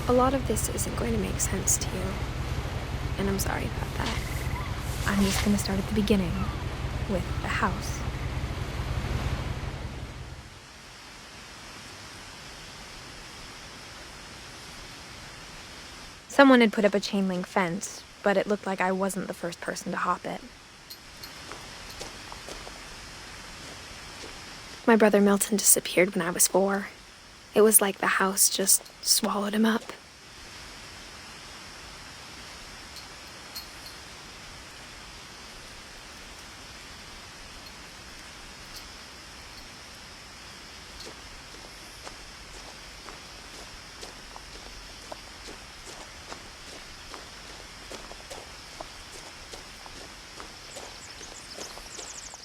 A lot of this isn't going to make sense to you, and I'm sorry about that. I'm just going to start at the beginning, with the house. Someone had put up a chain link fence, but it looked like I wasn't the first person to hop it. My brother Milton disappeared when I was 4. It was like the house just swallowed him up.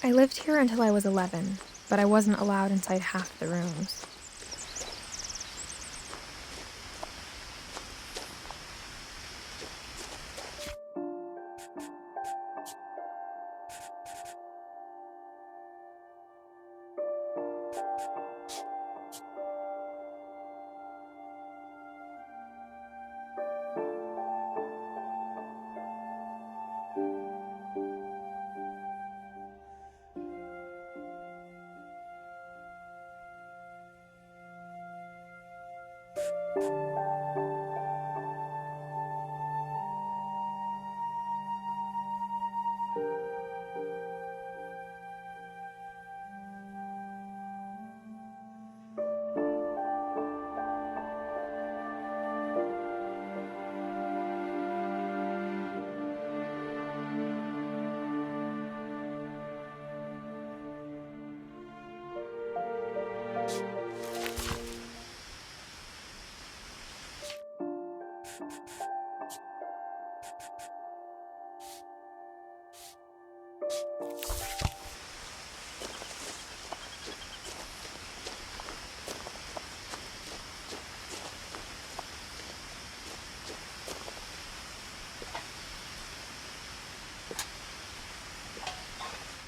I lived here until I was 11, but I wasn't allowed inside half the rooms.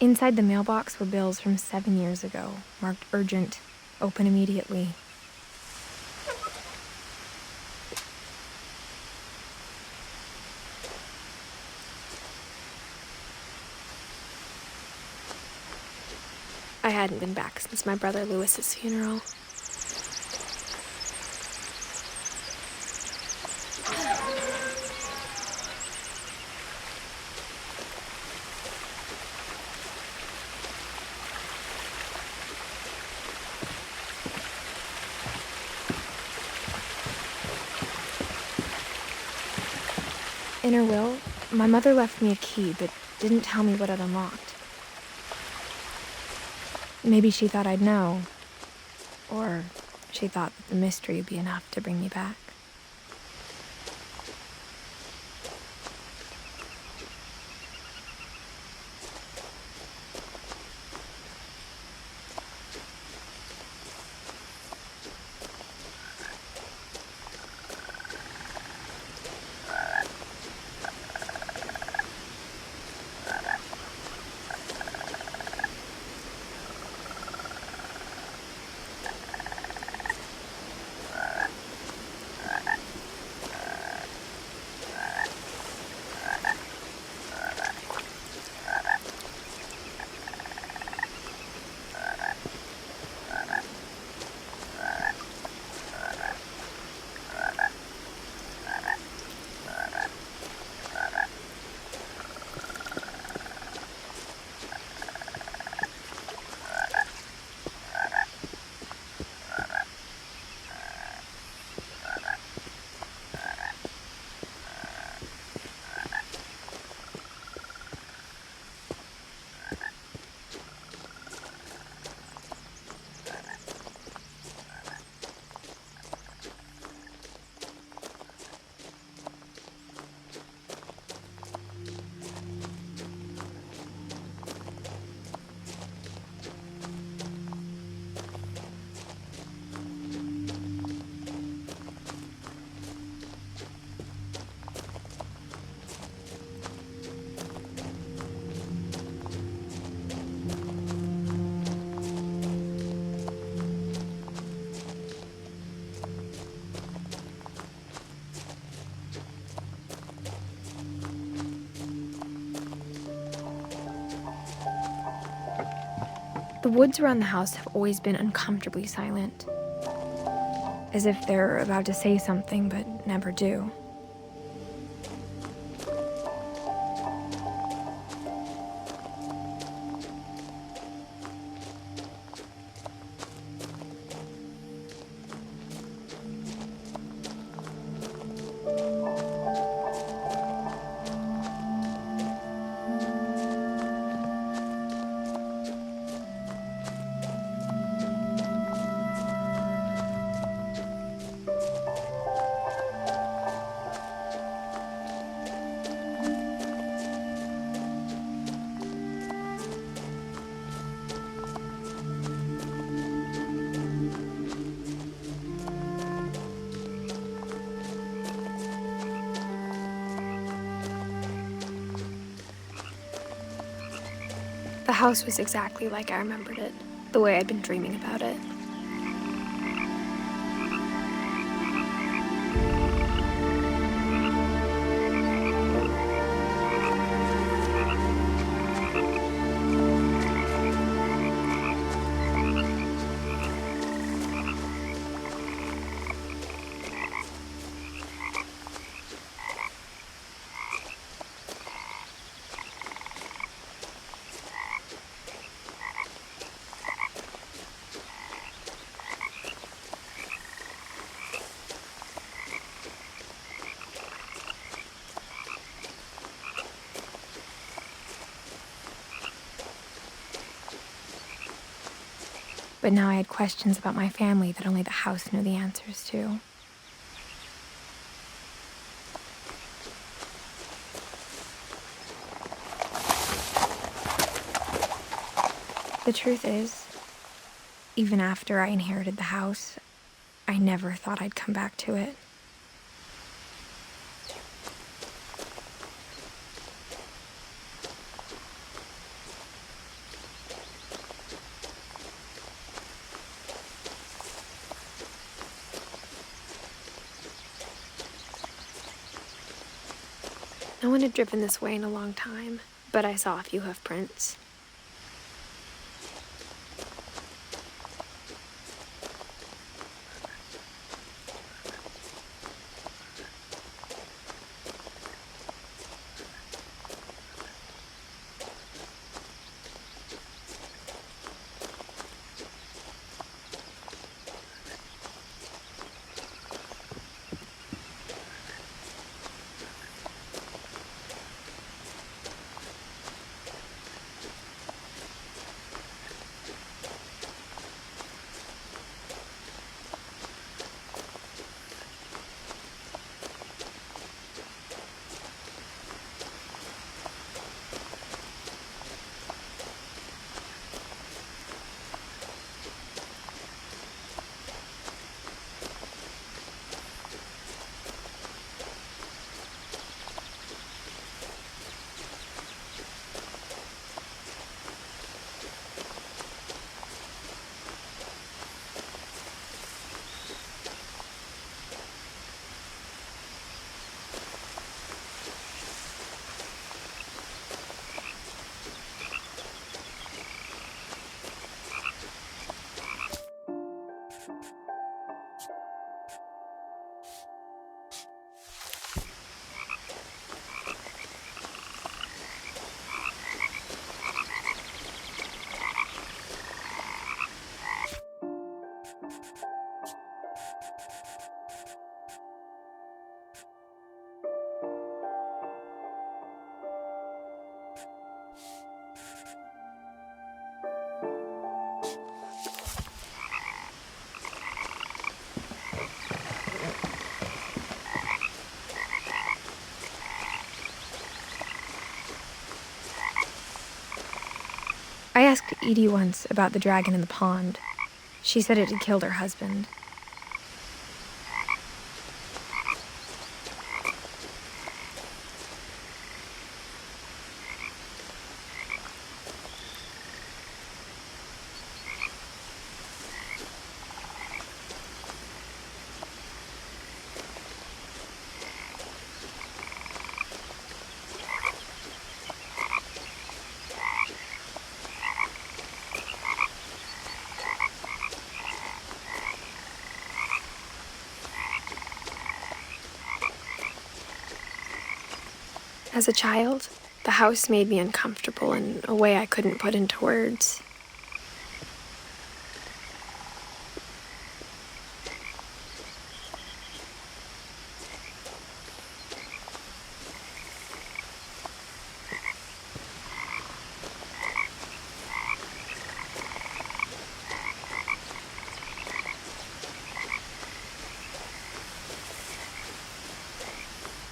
Inside the mailbox were bills from 7 years ago, marked urgent, open immediately. I hadn't been back since my brother Lewis's funeral. In her will, my mother left me a key, but didn't tell me what it unlocked. Maybe she thought I'd know, or she thought that the mystery would be enough to bring me back. The woods around the house have always been uncomfortably silent, as if they're about to say something but never do. The house was exactly like I remembered it, the way I'd been dreaming about it. But now I had questions about my family that only the house knew the answers to. The truth is, even after I inherited the house, I never thought I'd come back to it. No one had driven this way in a long time, but I saw a few hoof prints. I asked Edie once about the dragon in the pond. She said it had killed her husband. As a child, the house made me uncomfortable in a way I couldn't put into words.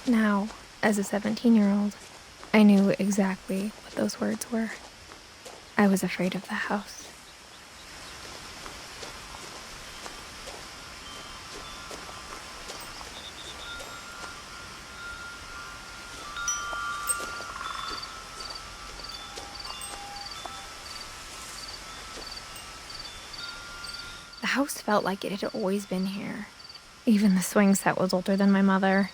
Now, as a 17-year-old, I knew exactly what those words were. I was afraid of the house. The house felt like it had always been here. Even the swing set was older than my mother.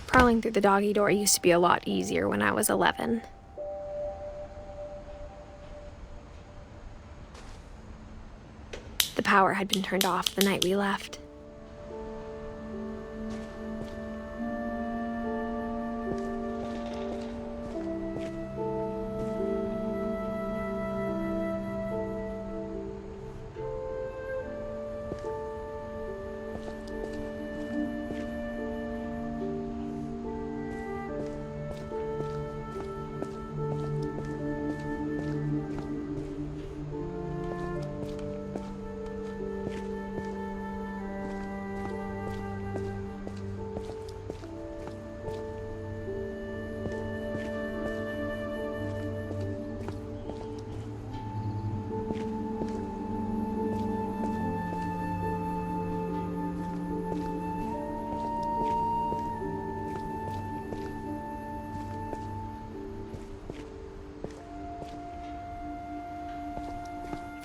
Crawling through the doggy door used to be a lot easier when I was 11. The power had been turned off the night we left.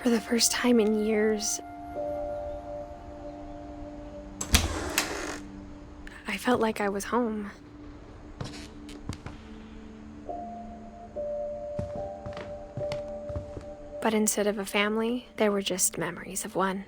For the first time in years, I felt like I was home. But instead of a family, there were just memories of one.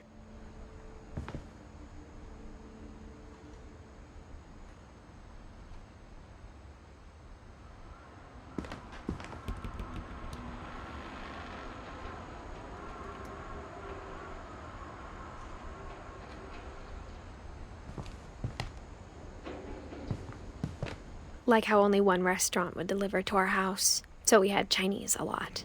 Like how only one restaurant would deliver to our house, so we had Chinese a lot.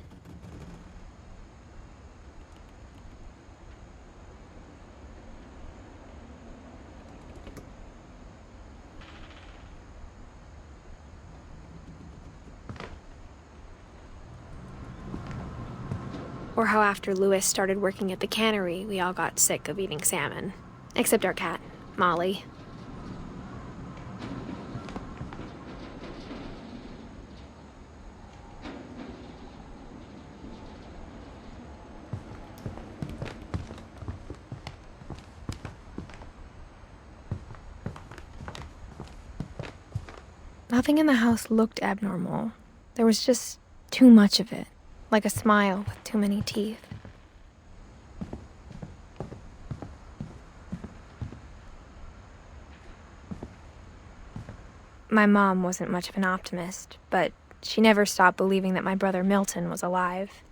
Or how after Louis started working at the cannery, we all got sick of eating salmon. Except our cat, Molly. Nothing in the house looked abnormal. There was just too much of it, like a smile with too many teeth. My mom wasn't much of an optimist, but she never stopped believing that my brother Milton was alive.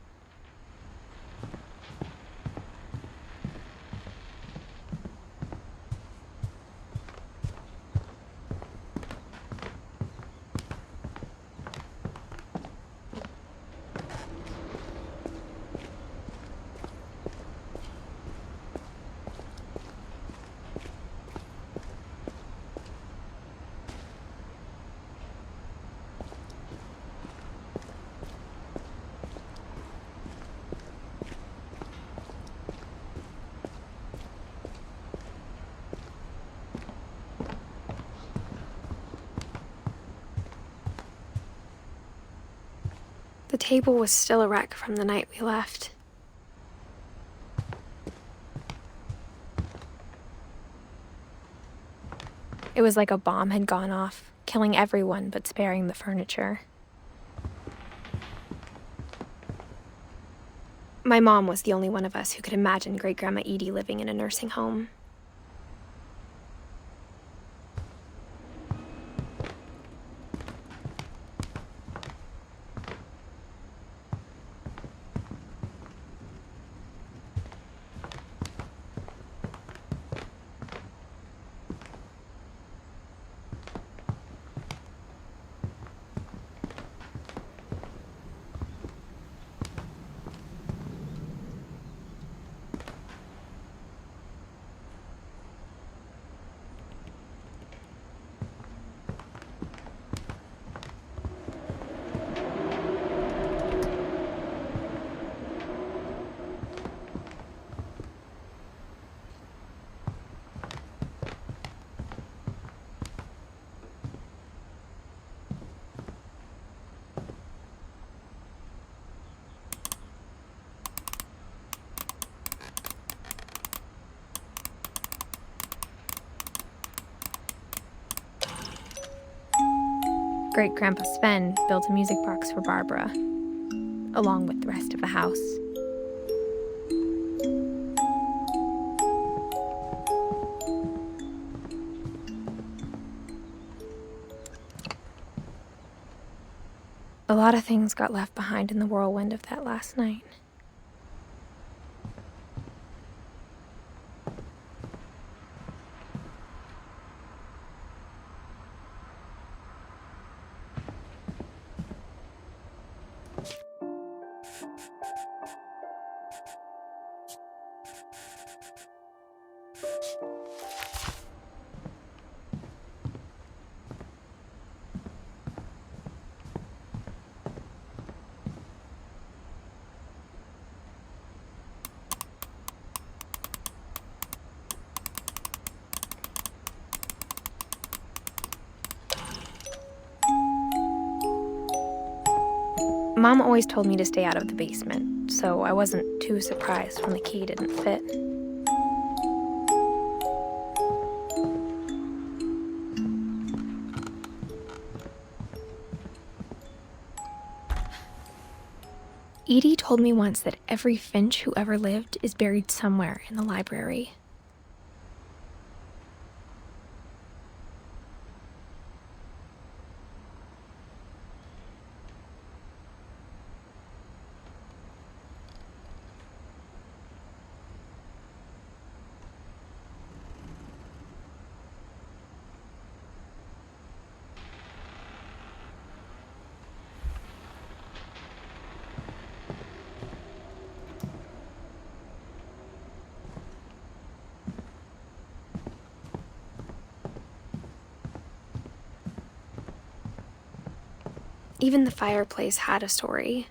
table was still a wreck from the night we left. It was like a bomb had gone off, killing everyone but sparing the furniture. My mom was the only one of us who could imagine Great-Grandma Edie living in a nursing home. Great-Grandpa Sven built a music box for Barbara, along with the rest of the house. A lot of things got left behind in the whirlwind of that last night. Mom always told me to stay out of the basement, so I wasn't too surprised when the key didn't fit. Edie told me once that every Finch who ever lived is buried somewhere in the library. Even the fireplace had a story.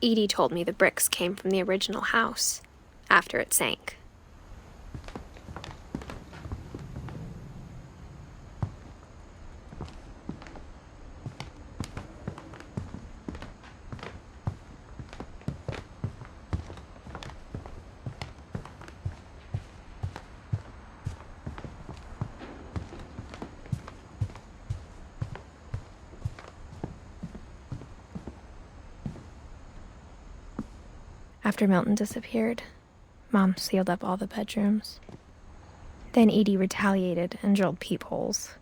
Edie told me the bricks came from the original house, after it sank. After Milton disappeared, Mom sealed up all the bedrooms. Then Edie retaliated and drilled peepholes.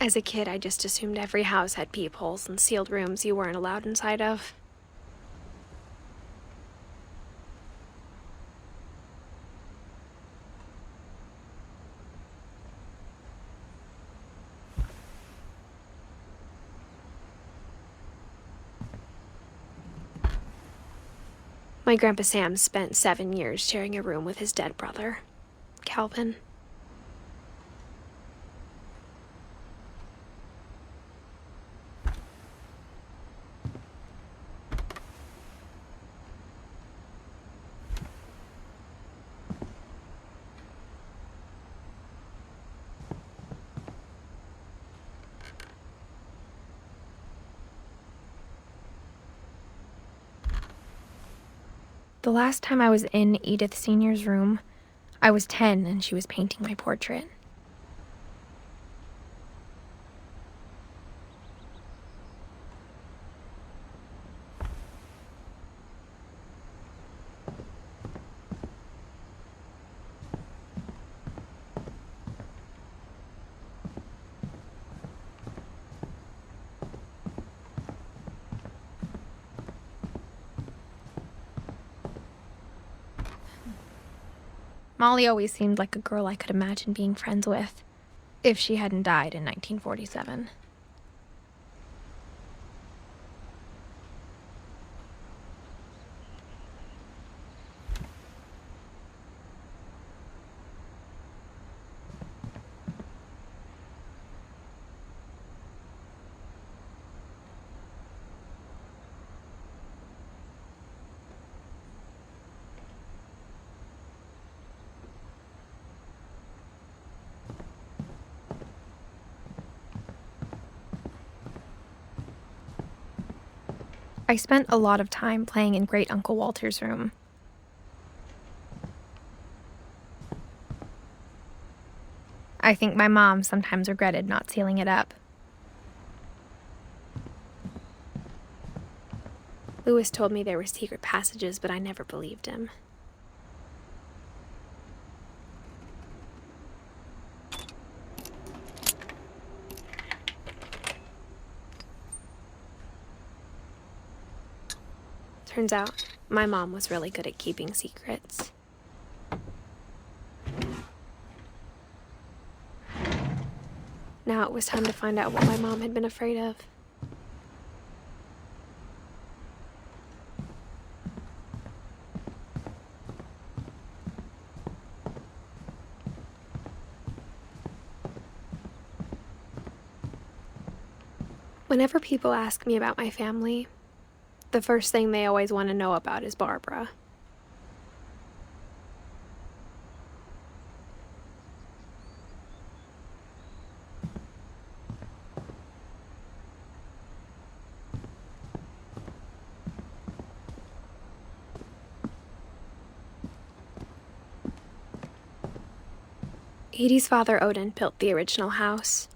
As a kid, I just assumed every house had peepholes and sealed rooms you weren't allowed inside of. My Grandpa Sam spent 7 years sharing a room with his dead brother, Calvin. The last time I was in Edith Sr.'s room, I was 10 and she was painting my portrait. Molly always seemed like a girl I could imagine being friends with, if she hadn't died in 1947. I spent a lot of time playing in Great Uncle Walter's room. I think my mom sometimes regretted not sealing it up. Lewis told me there were secret passages, but I never believed him. Turns out, my mom was really good at keeping secrets. Now it was time to find out what my mom had been afraid of. Whenever people ask me about my family, the first thing they always want to know about is Barbara. Edie's father, Odin, built the original house.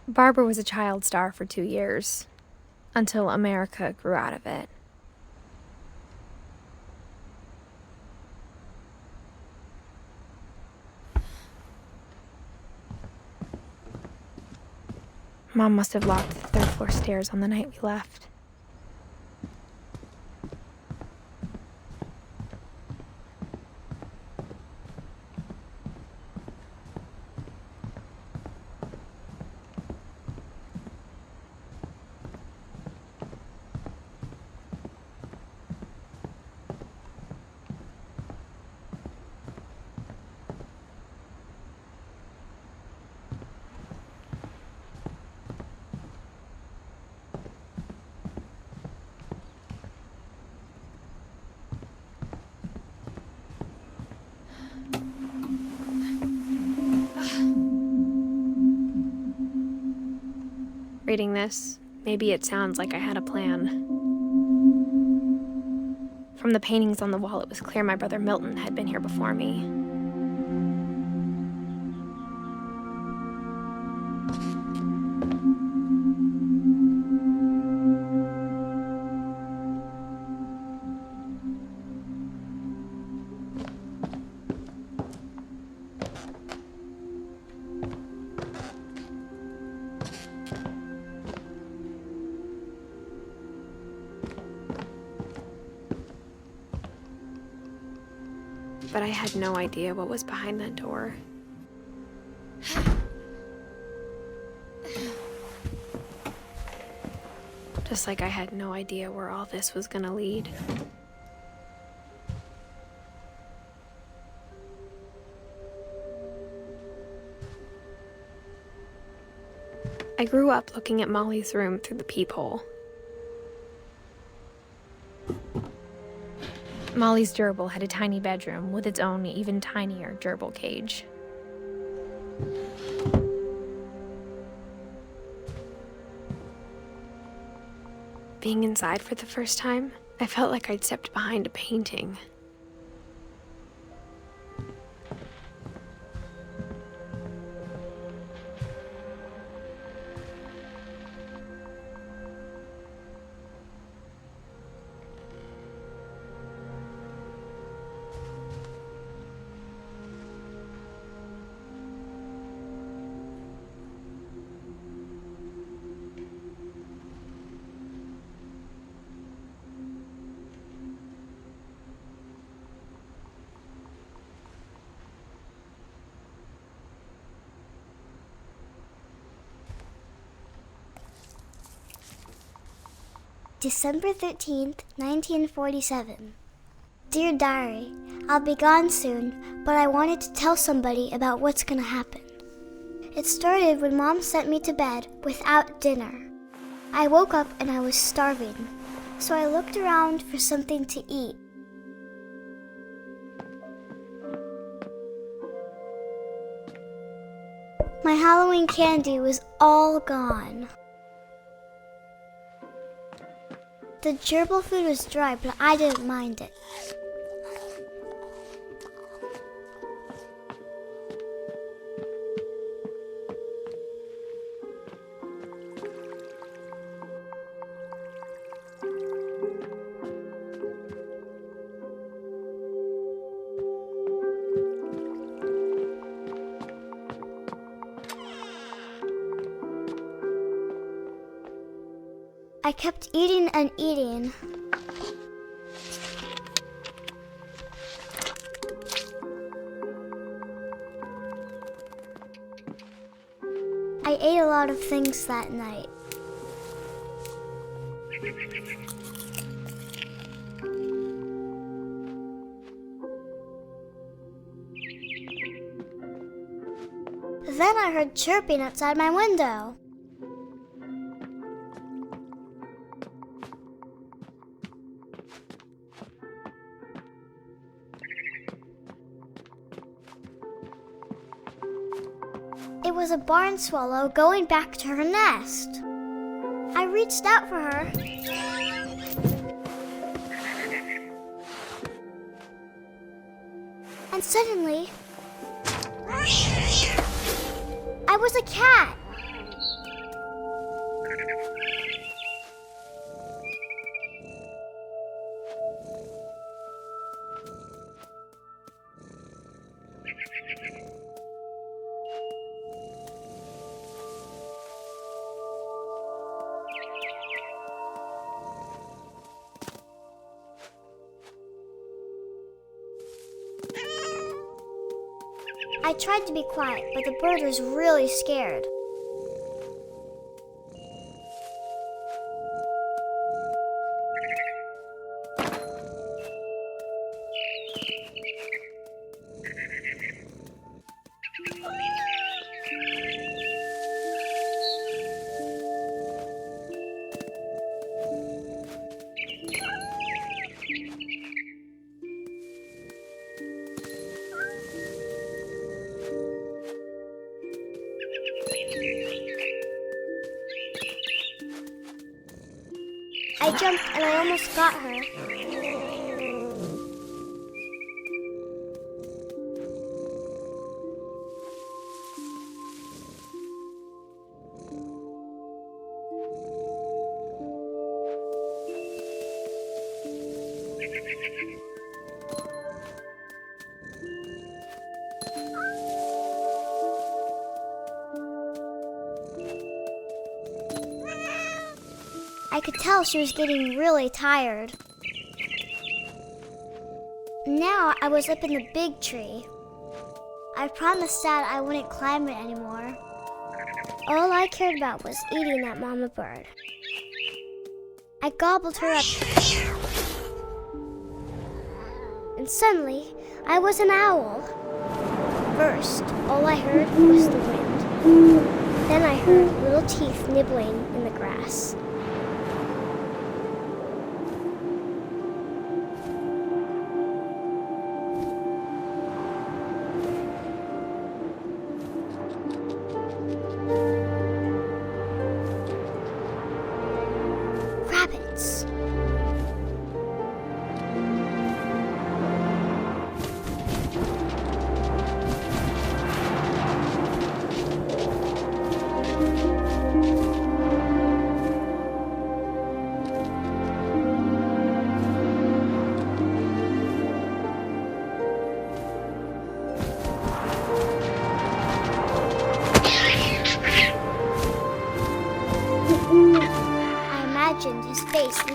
Barbara was a child star for 2 years, until America grew out of it. Mom must have locked the third floor stairs on the night we left. Reading this, maybe it sounds like I had a plan. From the paintings on the wall, it was clear my brother Milton had been here before me. But I had no idea what was behind that door. Just like I had no idea where all this was gonna lead. I grew up looking at Molly's room through the peephole. Molly's gerbil had a tiny bedroom with its own even tinier gerbil cage. being inside for the first time, I felt like I'd stepped behind a painting. December 13th, 1947. Dear Diary, I'll be gone soon, but I wanted to tell somebody about what's gonna happen. It started when Mom sent me to bed without dinner. I woke up and I was starving, so I looked around for something to eat. My Halloween candy was all gone. The gerbil food was dry, but I didn't mind it. I kept eating and eating. I ate a lot of things that night. Then I heard chirping outside my window. It was a barn swallow going back to her nest. I reached out for her. And suddenly, I was a cat. I tried to be quiet, but the bird was really scared. I jumped and I almost got her. I could tell she was getting really tired. Now I was up in the big tree. I promised Dad I wouldn't climb it anymore. All I cared about was eating that mama bird. I gobbled her up. And suddenly, I was an owl. First, all I heard was the wind. Then I heard little teeth nibbling in the grass. Rabbits.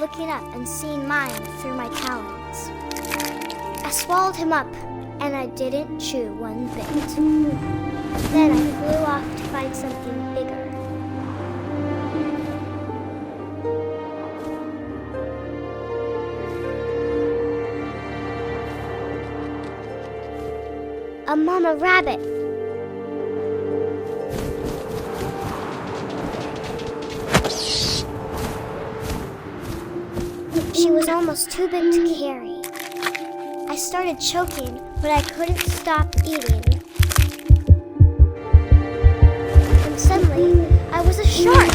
looking up and seeing mine through my talons. I swallowed him up, and I didn't chew one bit. Then I flew off to find something bigger. A mama rabbit. She was almost too big to carry. I started choking, but I couldn't stop eating. And suddenly, I was a shark.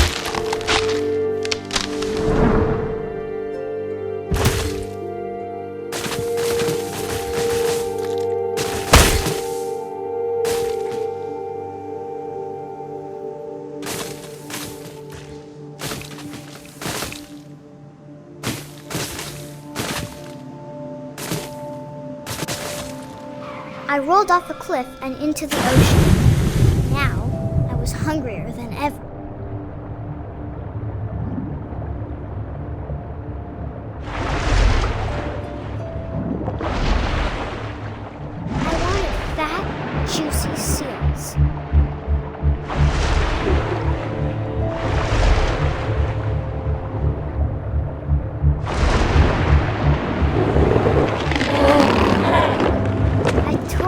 I rolled off a cliff and into the ocean. Now, I was hungrier than ever. I wanted fat, juicy seals.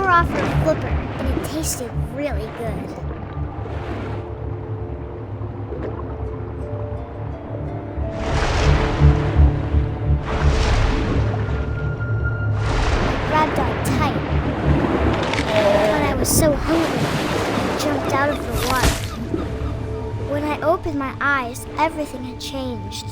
Off her flipper, and it tasted really good. I grabbed on tight, but I was so hungry, I jumped out of the water. When I opened my eyes, everything had changed.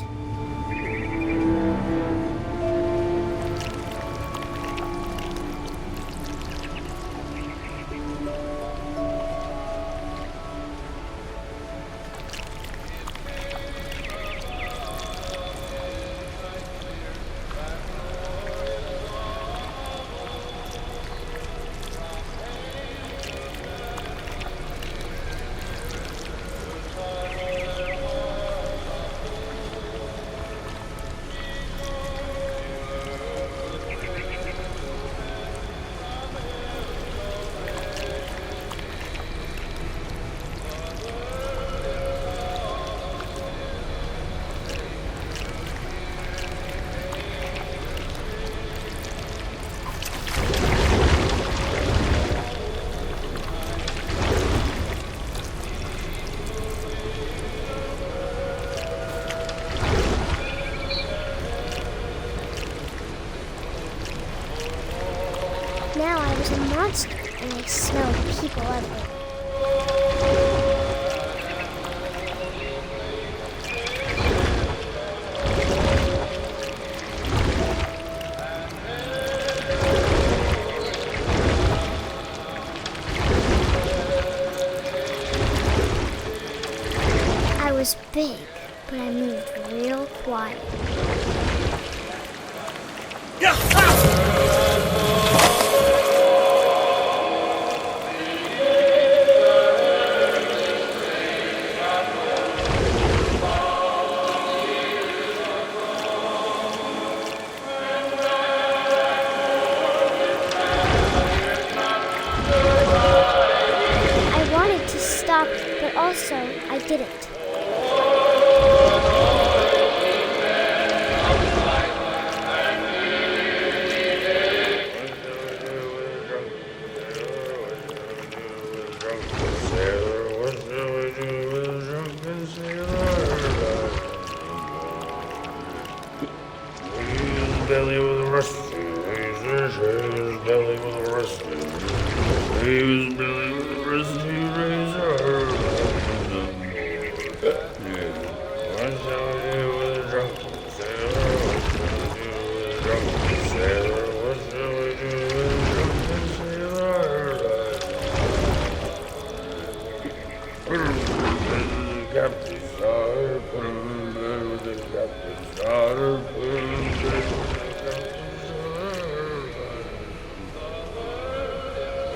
Now I was a monster, and I smelled people everywhere. I was big, but I moved real quiet. But also, I didn't. Belly with a rusty razor, belly with a rusty razor, belly with a rusty razor. What shall I do with a drunken sailor? What shall I do with a drunken sailor? Put him in the captain's daughter, put him in bed with the captain's daughter, put him in bed with the captain's daughter.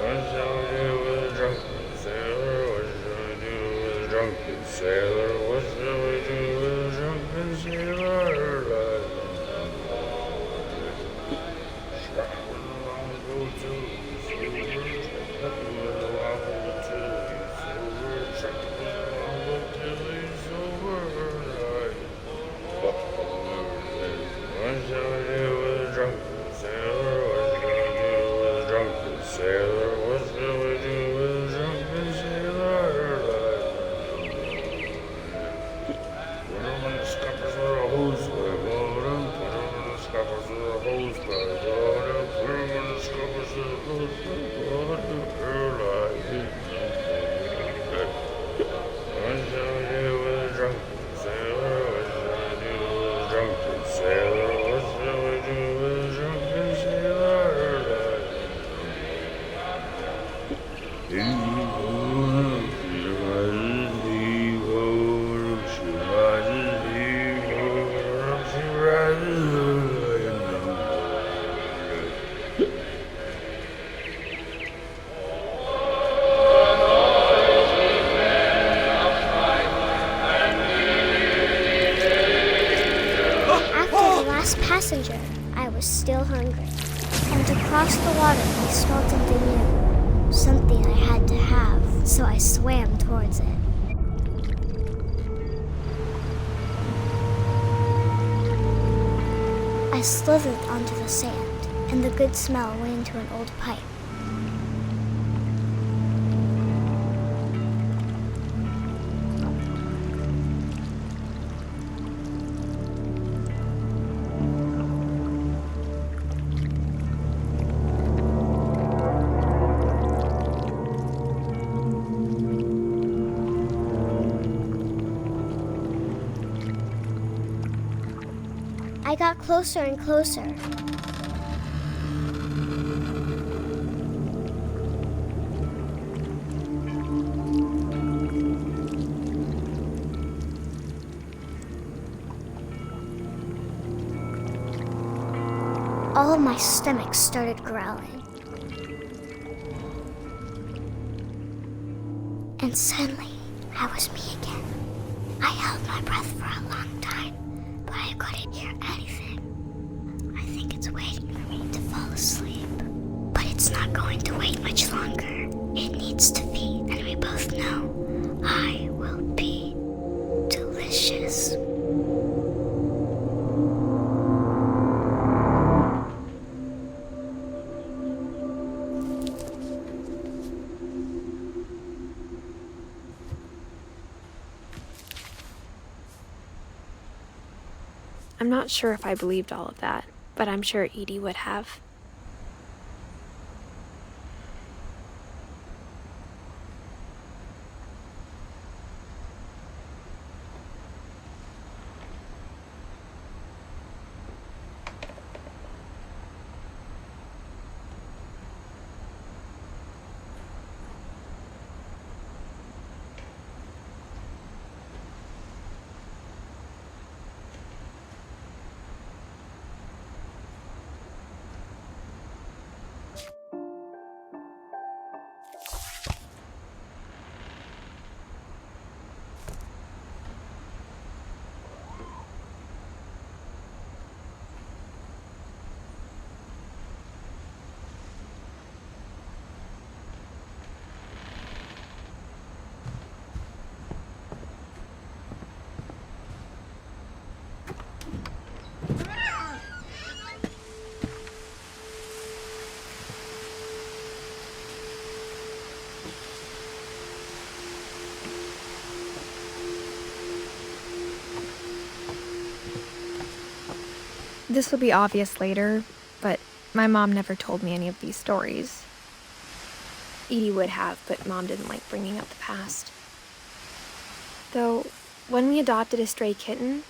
What shall I do with a drunken sailor? What shall I do with a drunken sailor? What shall I do with a drunken sailor? Passenger, I was still hungry, and across the water I smelled something I had to have, so I swam towards it. I slithered onto the sand, and the good smell went into an old pipe. I got closer and closer. All of my stomach started growling. And suddenly, I was me again. I held my breath for a long time, but I couldn't hear anything. I think it's waiting for me to fall asleep. But it's not going to wait much longer. It needs to feed, and we both know I will be delicious. I'm not sure if I believed all of that, but I'm sure Edie would have. This will be obvious later, but my mom never told me any of these stories. Edie would have, but Mom didn't like bringing up the past. Though, when we adopted a stray kitten,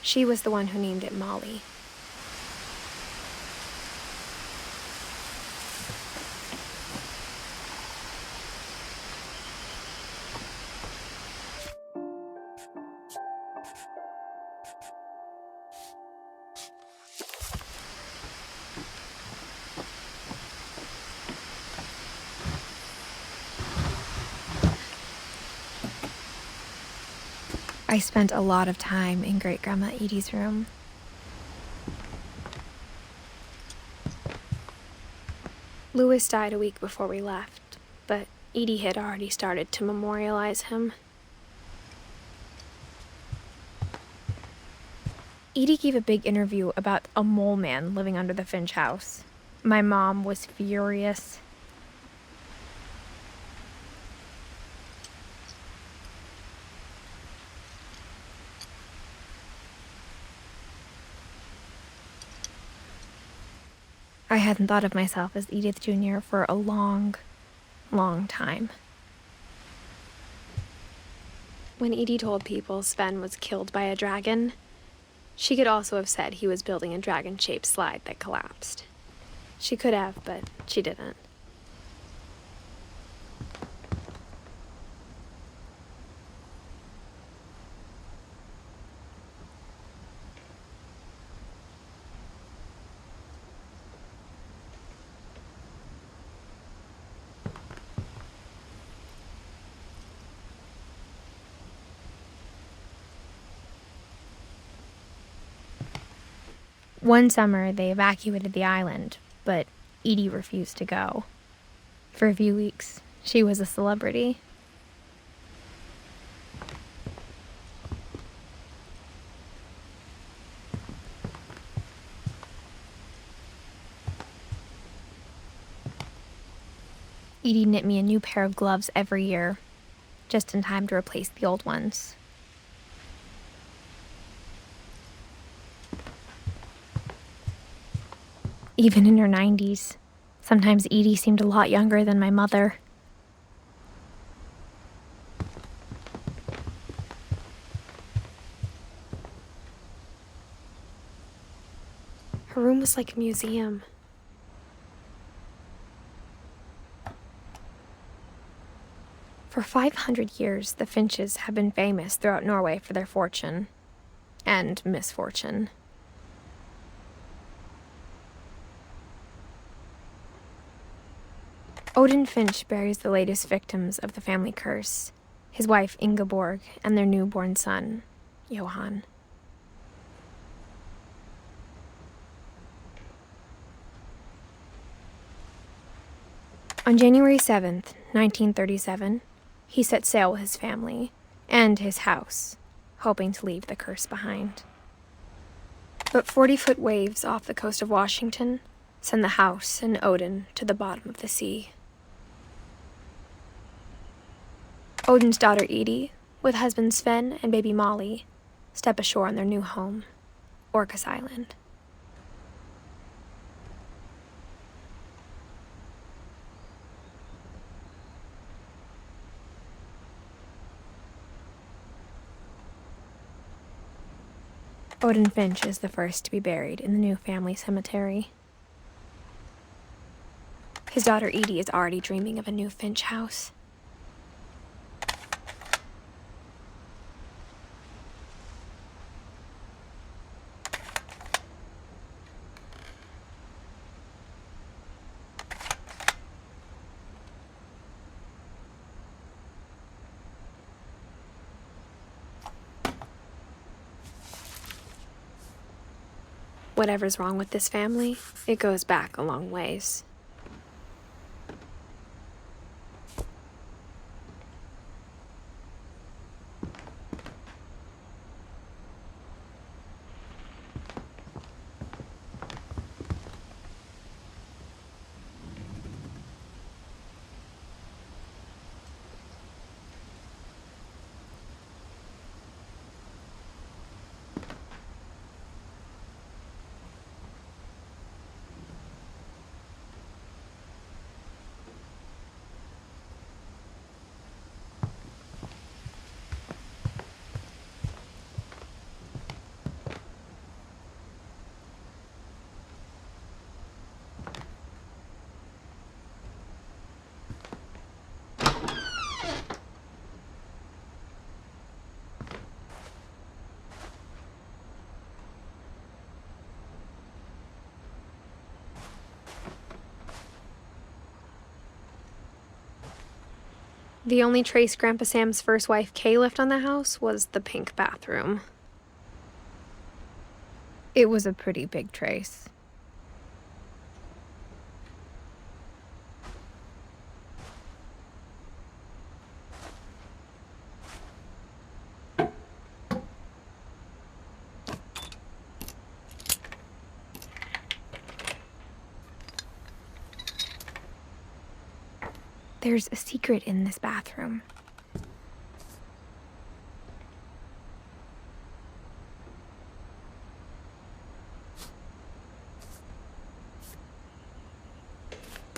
she was the one who named it Molly. I spent a lot of time in Great-Grandma Edie's room. Louis died a week before we left, but Edie had already started to memorialize him. Edie gave a big interview about a mole man living under the Finch house. My mom was furious. I hadn't thought of myself as Edith Jr. for a long, long time. When Edie told people Sven was killed by a dragon, she could also have said he was building a dragon-shaped slide that collapsed. She could have, but she didn't. One summer, they evacuated the island, but Edie refused to go. For a few weeks, she was a celebrity. Edie knit me a new pair of gloves every year, just in time to replace the old ones. Even in her 90s, sometimes Edie seemed a lot younger than my mother. Her room was like a museum. For 500 years, the Finches have been famous throughout Norway for their fortune and misfortune. Odin Finch buries the latest victims of the family curse, his wife Ingeborg and their newborn son, Johan. On January 7th, 1937, he set sail with his family and his house, hoping to leave the curse behind. But 40-foot waves off the coast of Washington send the house and Odin to the bottom of the sea. Odin's daughter Edie, with husband Sven and baby Molly, step ashore on their new home, Orcas Island. Odin Finch is the first to be buried in the new family cemetery. His daughter Edie is already dreaming of a new Finch house. Whatever's wrong with this family, it goes back a long ways. The only trace Grandpa Sam's first wife, Kay, left on the house was the pink bathroom. It was a pretty big trace. There's a secret in this bathroom.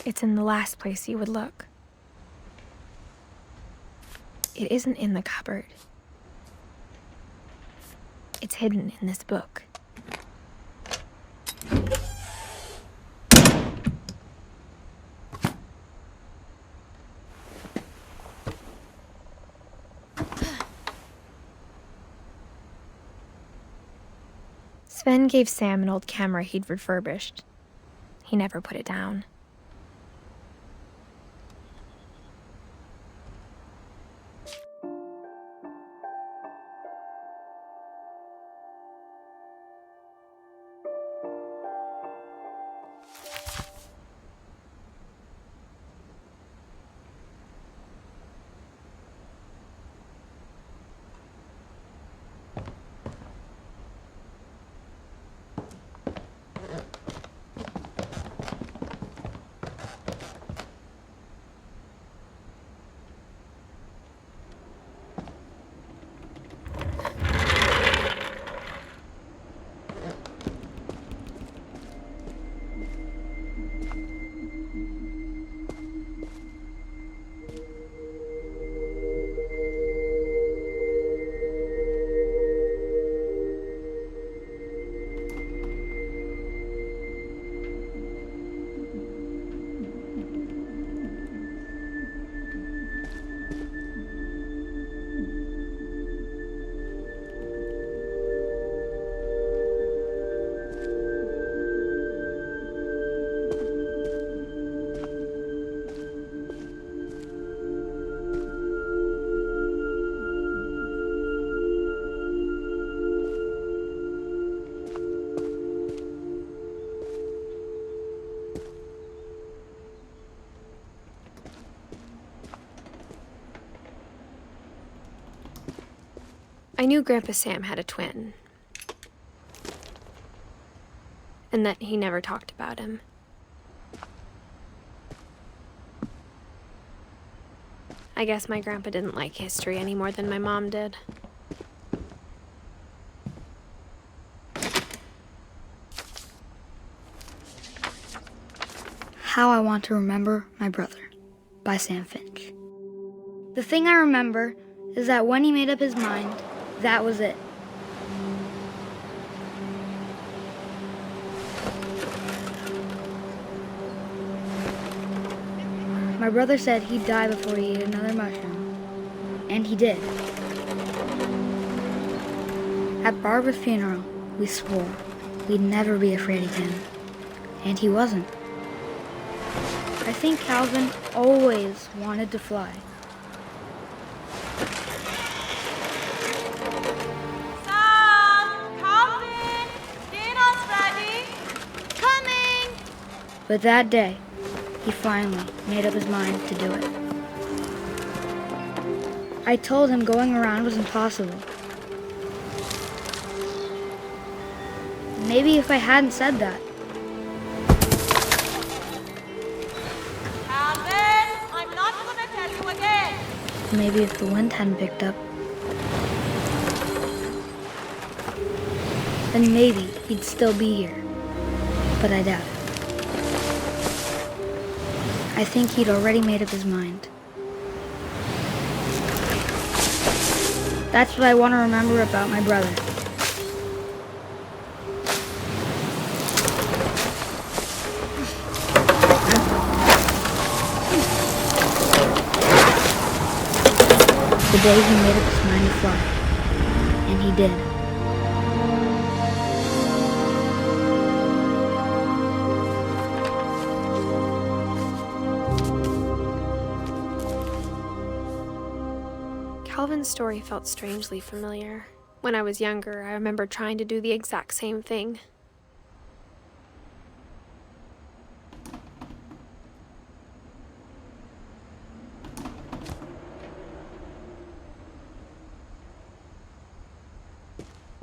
It's in the last place you would look. It isn't in the cupboard. It's hidden in this book. Sven gave Sam an old camera he'd refurbished. He never put it down. I knew Grandpa Sam had a twin, and that he never talked about him. I guess my grandpa didn't like history any more than my mom did. How I Want to Remember My Brother by Sam Finch. The thing I remember is that when he made up his mind, that was it. My brother said he'd die before he ate another mushroom, and he did. At Barbara's funeral, we swore we'd never be afraid again, and he wasn't. I think Calvin always wanted to fly. Sam! Calvin! Dinner's ready! Coming! But that day, he finally made up his mind to do it. I told him going around was impossible. Maybe if I hadn't said that, Calvin! I'm not gonna tell you again! maybe if the wind hadn't picked up, then maybe he'd still be here. But I doubt it. I think he'd already made up his mind. That's what I want to remember about my brother. The day he made up his mind to fly. And he did. Calvin's story felt strangely familiar. When I was younger, I remember trying to do the exact same thing.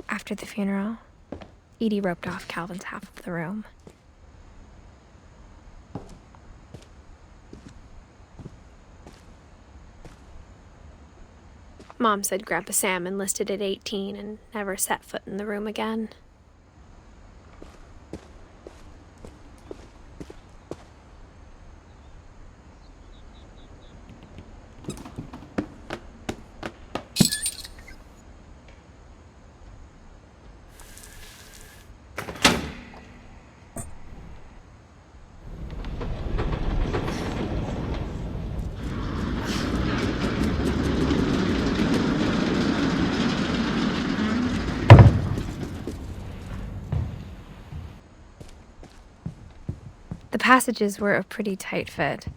After the funeral, Edie roped off Calvin's half of the room. Mom said Grandpa Sam enlisted at 18 and never set foot in the room again. The passages were a pretty tight fit.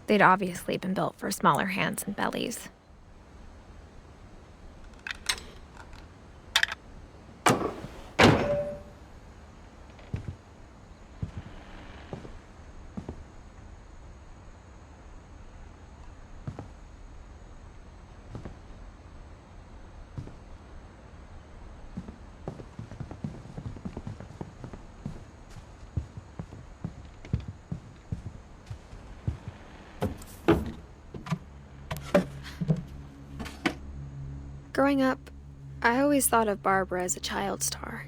They'd obviously been built for smaller hands and bellies. Growing up, I always thought of Barbara as a child star.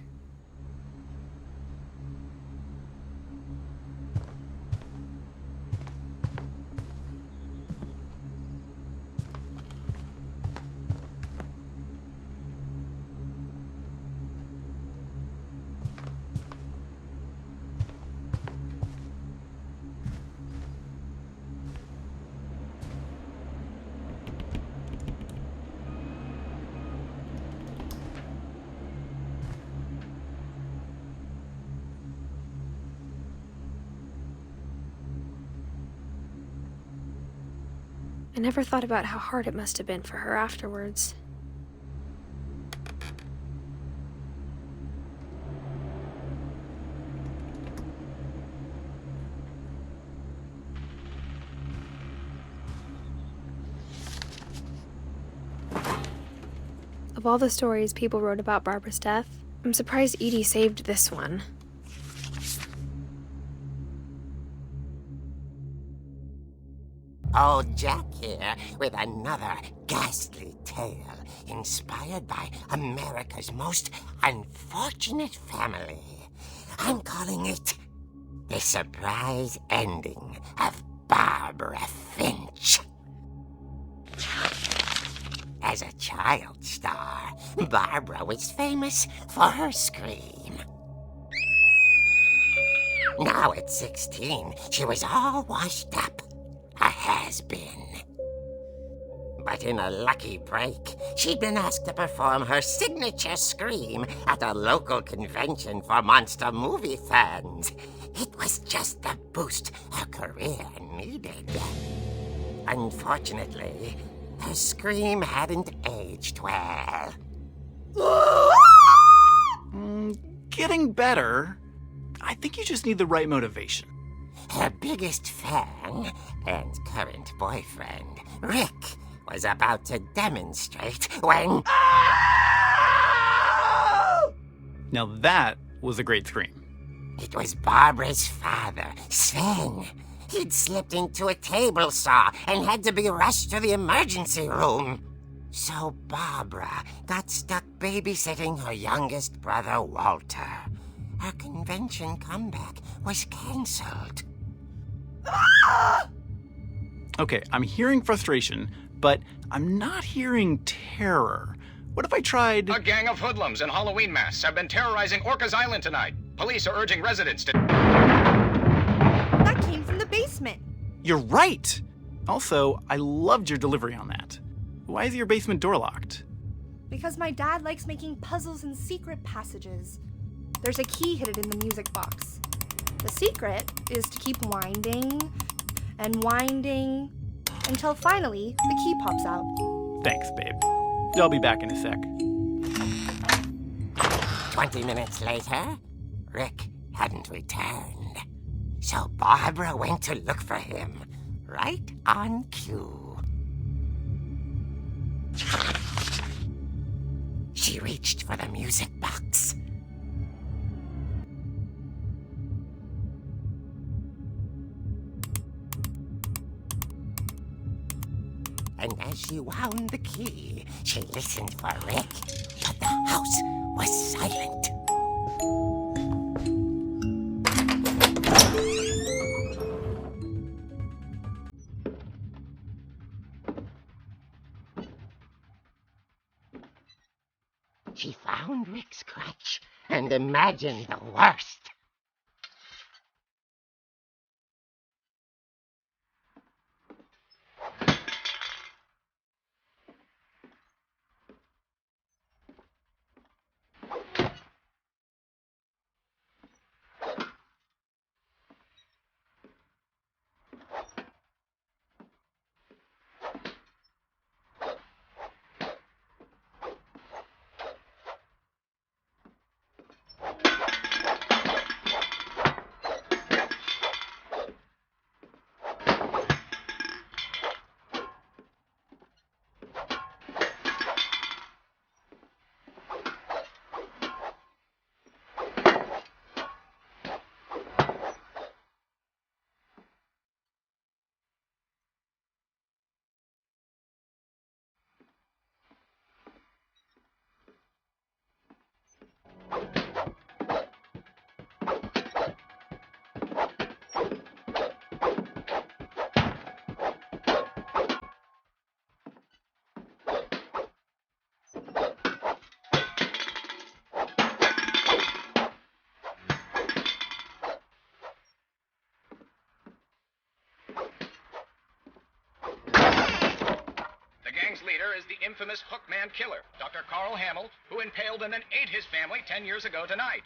I never thought about how hard it must have been for her afterwards. Of all the stories people wrote about Barbara's death, I'm surprised Edie saved this one. Old Jack here with another ghastly tale inspired by America's most unfortunate family. I'm calling it The Surprise Ending of Barbara Finch. As a child star, Barbara was famous for her scream. Now at 16, she was all washed up. A has-been. But in a lucky break, she'd been asked to perform her signature scream at a local convention for monster movie fans. It was just the boost her career needed. Unfortunately, her scream hadn't aged well. Getting better. I think you just need the right motivation. Her biggest fan and current boyfriend, Rick, was about to demonstrate when... Now that was a great scream. It was Barbara's father, Sven. He'd slipped into a table saw and had to be rushed to the emergency room. So Barbara got stuck babysitting her youngest brother, Walter. Her convention comeback was cancelled. Okay, I'm hearing frustration, but I'm not hearing terror. What if I tried... A gang of hoodlums in Halloween masks have been terrorizing Orcas Island tonight. Police are urging residents to... That came from the basement. You're right! Also, I loved your delivery on that. Why is your basement door locked? Because my dad likes making puzzles and secret passages. There's a key hidden in the music box. The secret is to keep winding and winding until finally the key pops out. Thanks, babe. I'll be back in a sec. 20 minutes later, Rick hadn't returned. So Barbara went to look for him, right on cue. She reached for the music box. And as she wound the key, she listened for Rick, but the house was silent. She found Rick's crutch and imagined the worst. Leader is the infamous Hookman killer, Dr. Carl Hamill, who impaled and then ate his family 10 years ago tonight.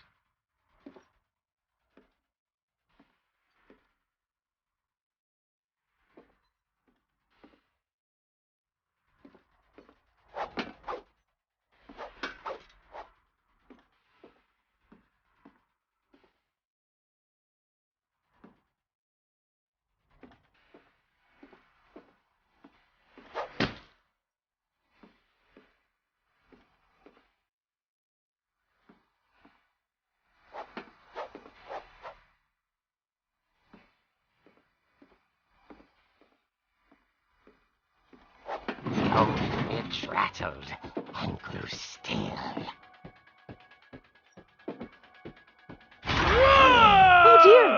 So it rattled and grew still. Oh dear!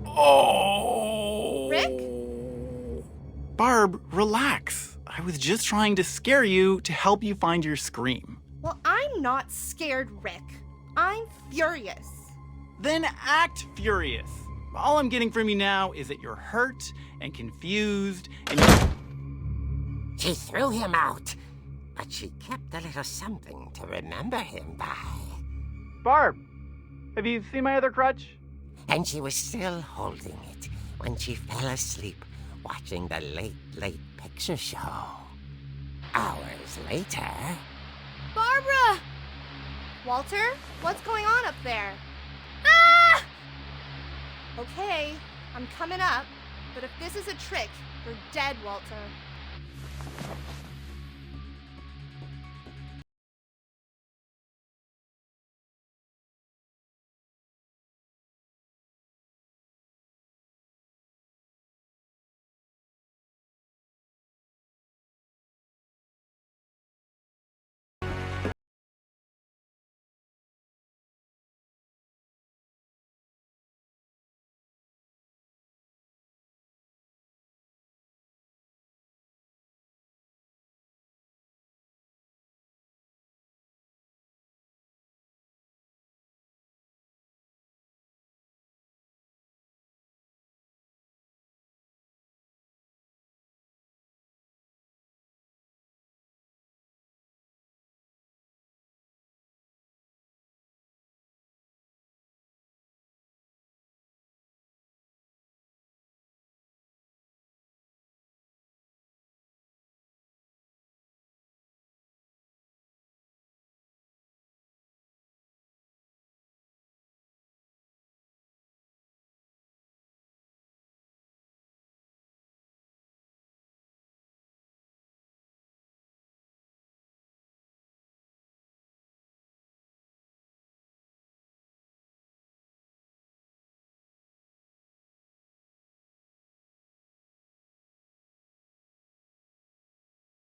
Oh! Rick? Barb, relax. I was just trying to scare you to help you find your scream. Well, I'm not scared, Rick. I'm furious. Then act furious. All I'm getting from you now is that you're hurt and confused and She threw him out, but she kept a little something to remember him by. Barb, have you seen my other crutch? And she was still holding it when she fell asleep watching the late picture show. Hours later... Barbara! Walter, what's going on up there? Ah! Okay, I'm coming up, but if this is a trick, you're dead, Walter.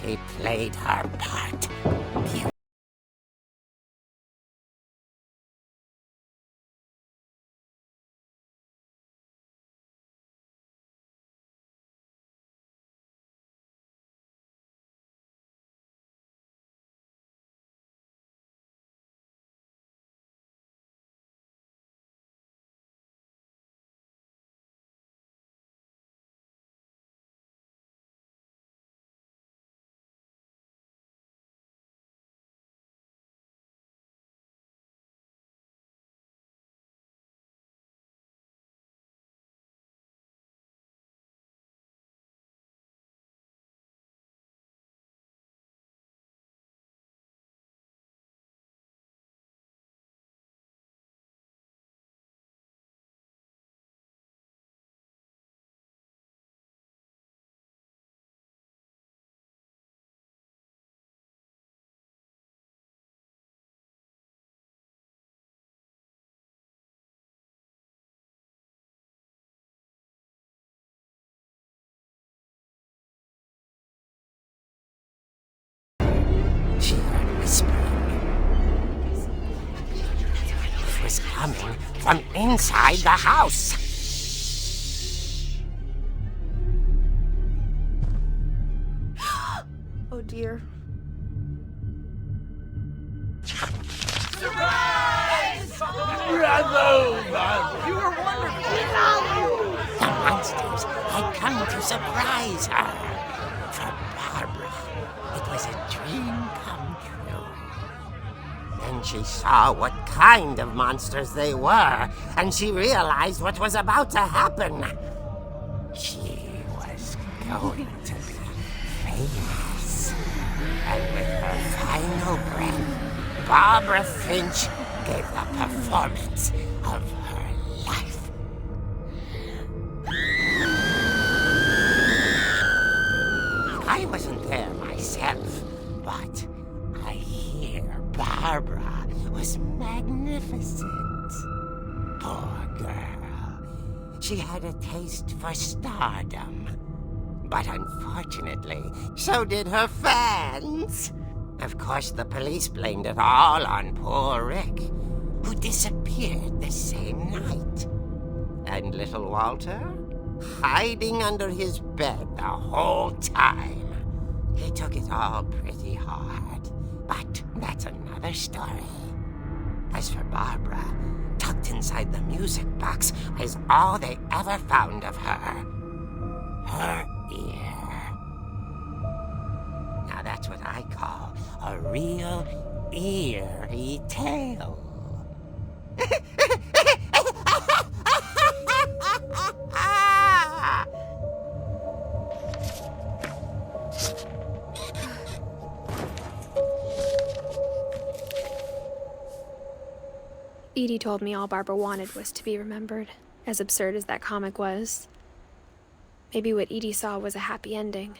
He played her part. She heard whispering. It was coming from inside the house. Oh dear. The monsters had come to surprise her. For Barbara, it was a dream come true. Then she saw what kind of monsters they were, and she realized what was about to happen. She was going to be famous. And with her final breath, Barbara Finch gave the performance of her life. I wasn't there myself, but I hear Barbara was magnificent. Poor girl. she had a taste for stardom. But unfortunately, so did her fans. Of course, the police blamed it all on poor Rick, who disappeared the same night. And little Walter, hiding under his bed the whole time. He took it all pretty hard, but that's another story. As for Barbara, tucked inside the music box is all they ever found of her. Her ear. Now that's what I call a real eerie tale. Edie told me all Barbara wanted was to be remembered, as absurd as that comic was. Maybe what Edie saw was a happy ending.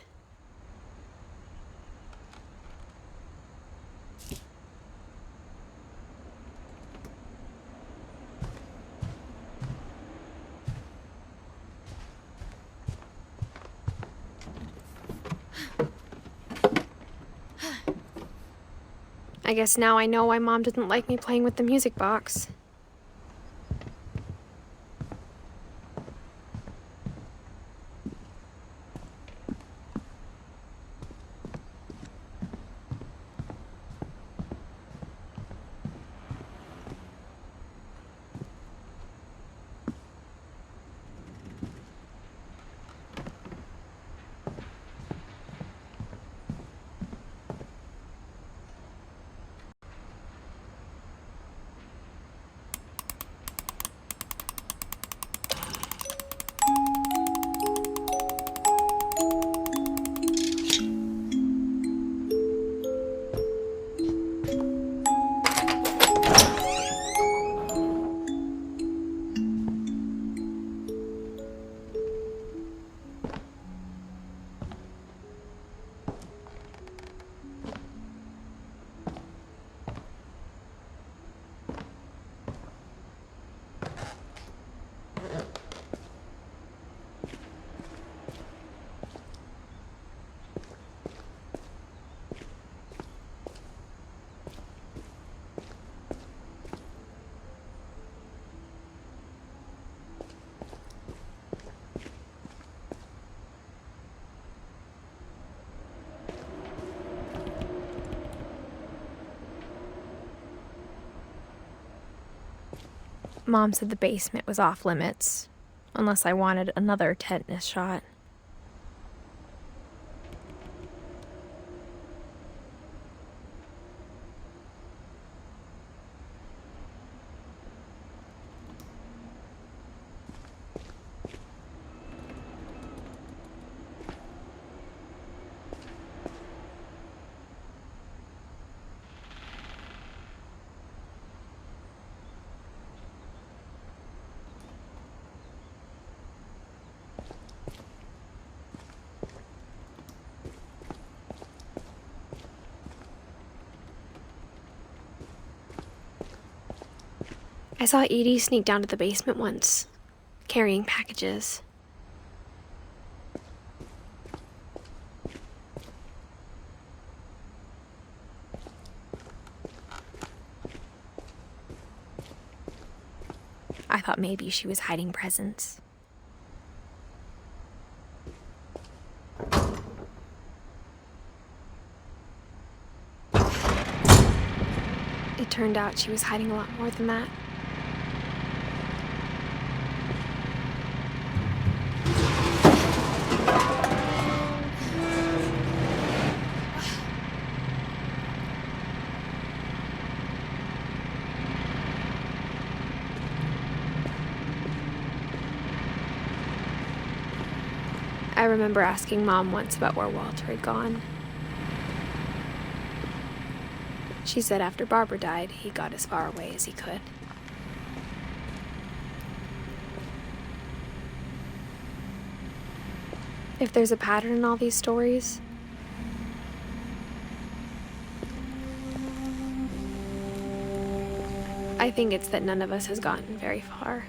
I guess now I know why Mom didn't like me playing with the music box. Mom said the basement was off limits, unless I wanted another tetanus shot. I saw Edie sneak down to the basement once, carrying packages. I thought maybe she was hiding presents. It turned out she was hiding a lot more than that. I remember asking Mom once about where Walter had gone. She said after Barbara died, he got as far away as he could. If there's a pattern in all these stories, I think it's that none of us has gotten very far.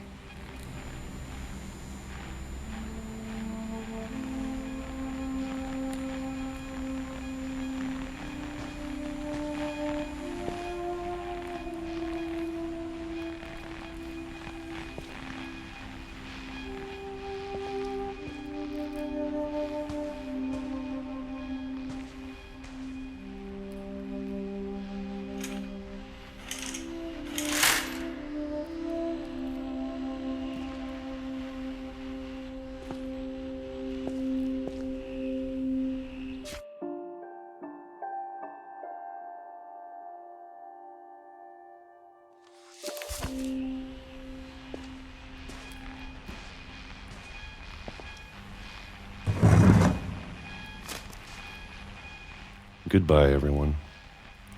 Goodbye, everyone.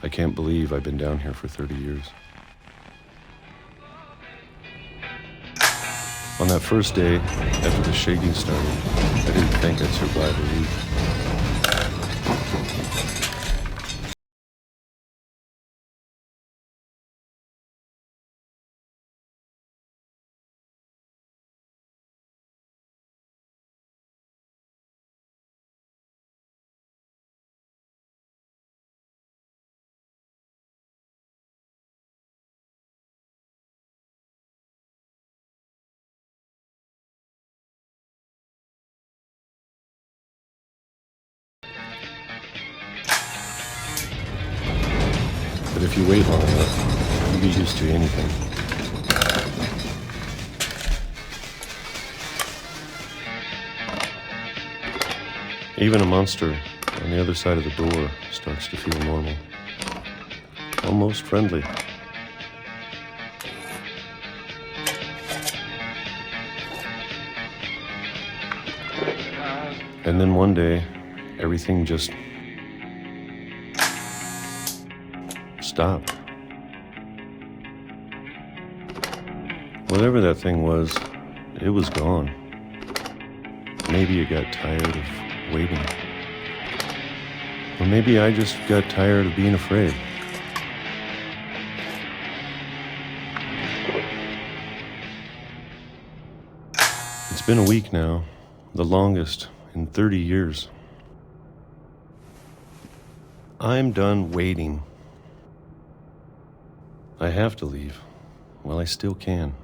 I can't believe I've been down here for 30 years. On that first day, after the shaking started, I didn't think I'd survive a week. But if you wait long enough, you'll be used to anything. Even a monster on the other side of the door starts to feel normal. Almost friendly. And then one day, everything just stopped. Whatever that thing was, it was gone. Maybe it got tired of waiting. Or maybe I just got tired of being afraid. It's been a week now, the longest in 30 years. I'm done waiting. I have to leave while I still can.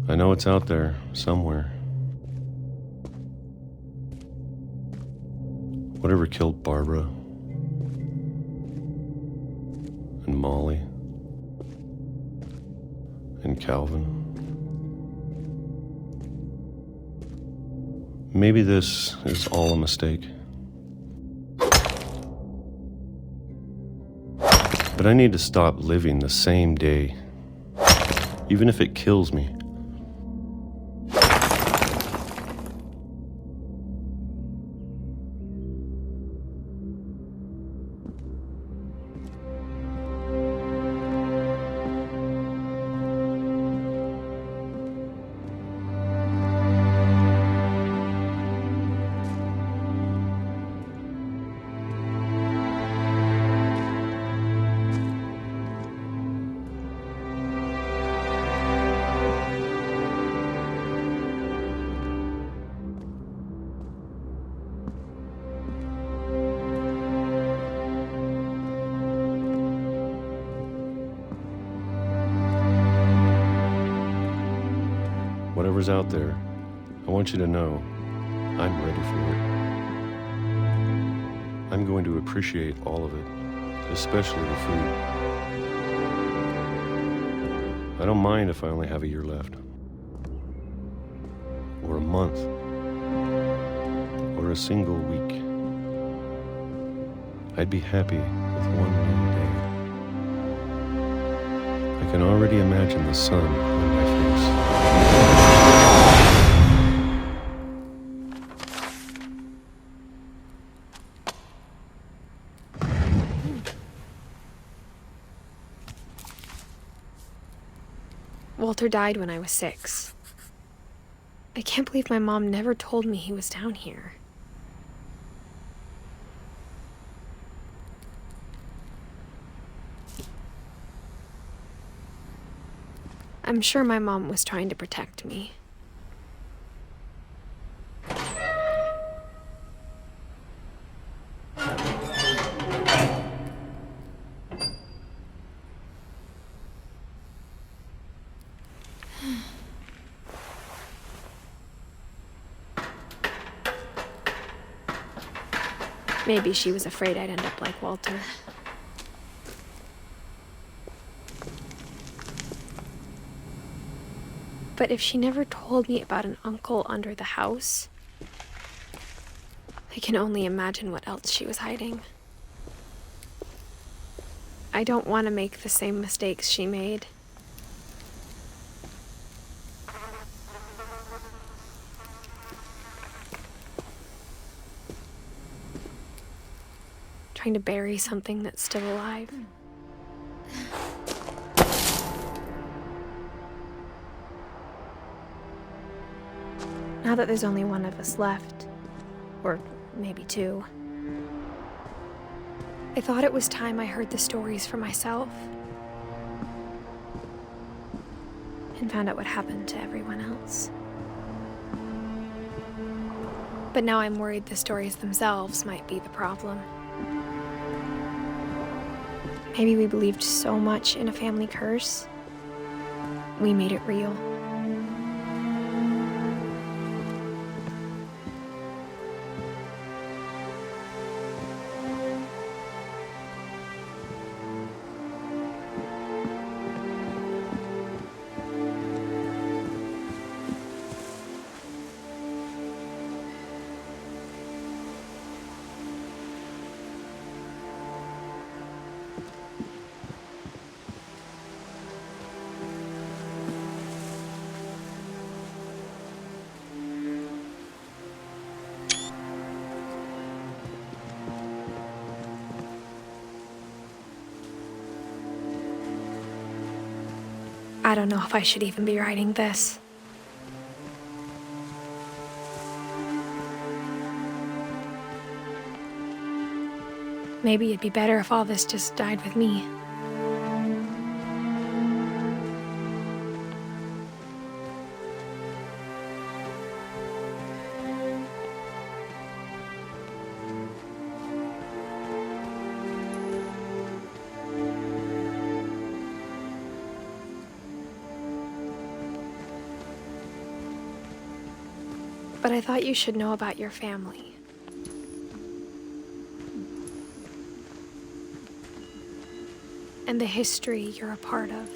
I know it's out there, somewhere. Whatever killed Barbara and Molly and Calvin. Maybe this is all a mistake. But I need to stop living the same day, even if it kills me. Whatever's out there, I want you to know I'm ready for it. I'm going to appreciate all of it, especially the food. I don't mind if I only have a year left, or a month, or a single week. I'd be happy with one new day. I can already imagine the sun on my face. Walter died when I was 6. I can't believe my mom never told me he was down here. I'm sure my mom was trying to protect me. Maybe she was afraid I'd end up like Walter. But if she never told me about an uncle under the house, I can only imagine what else she was hiding. I don't want to make the same mistakes she made. Trying to bury something that's still alive. Now that there's only one of us left, or maybe two, I thought it was time I heard the stories for myself and found out what happened to everyone else. But now I'm worried the stories themselves might be the problem. Maybe we believed so much in a family curse, we made it real. I don't know if I should even be writing this. Maybe it'd be better if all this just died with me. But I thought you should know about your family. And the history you're a part of.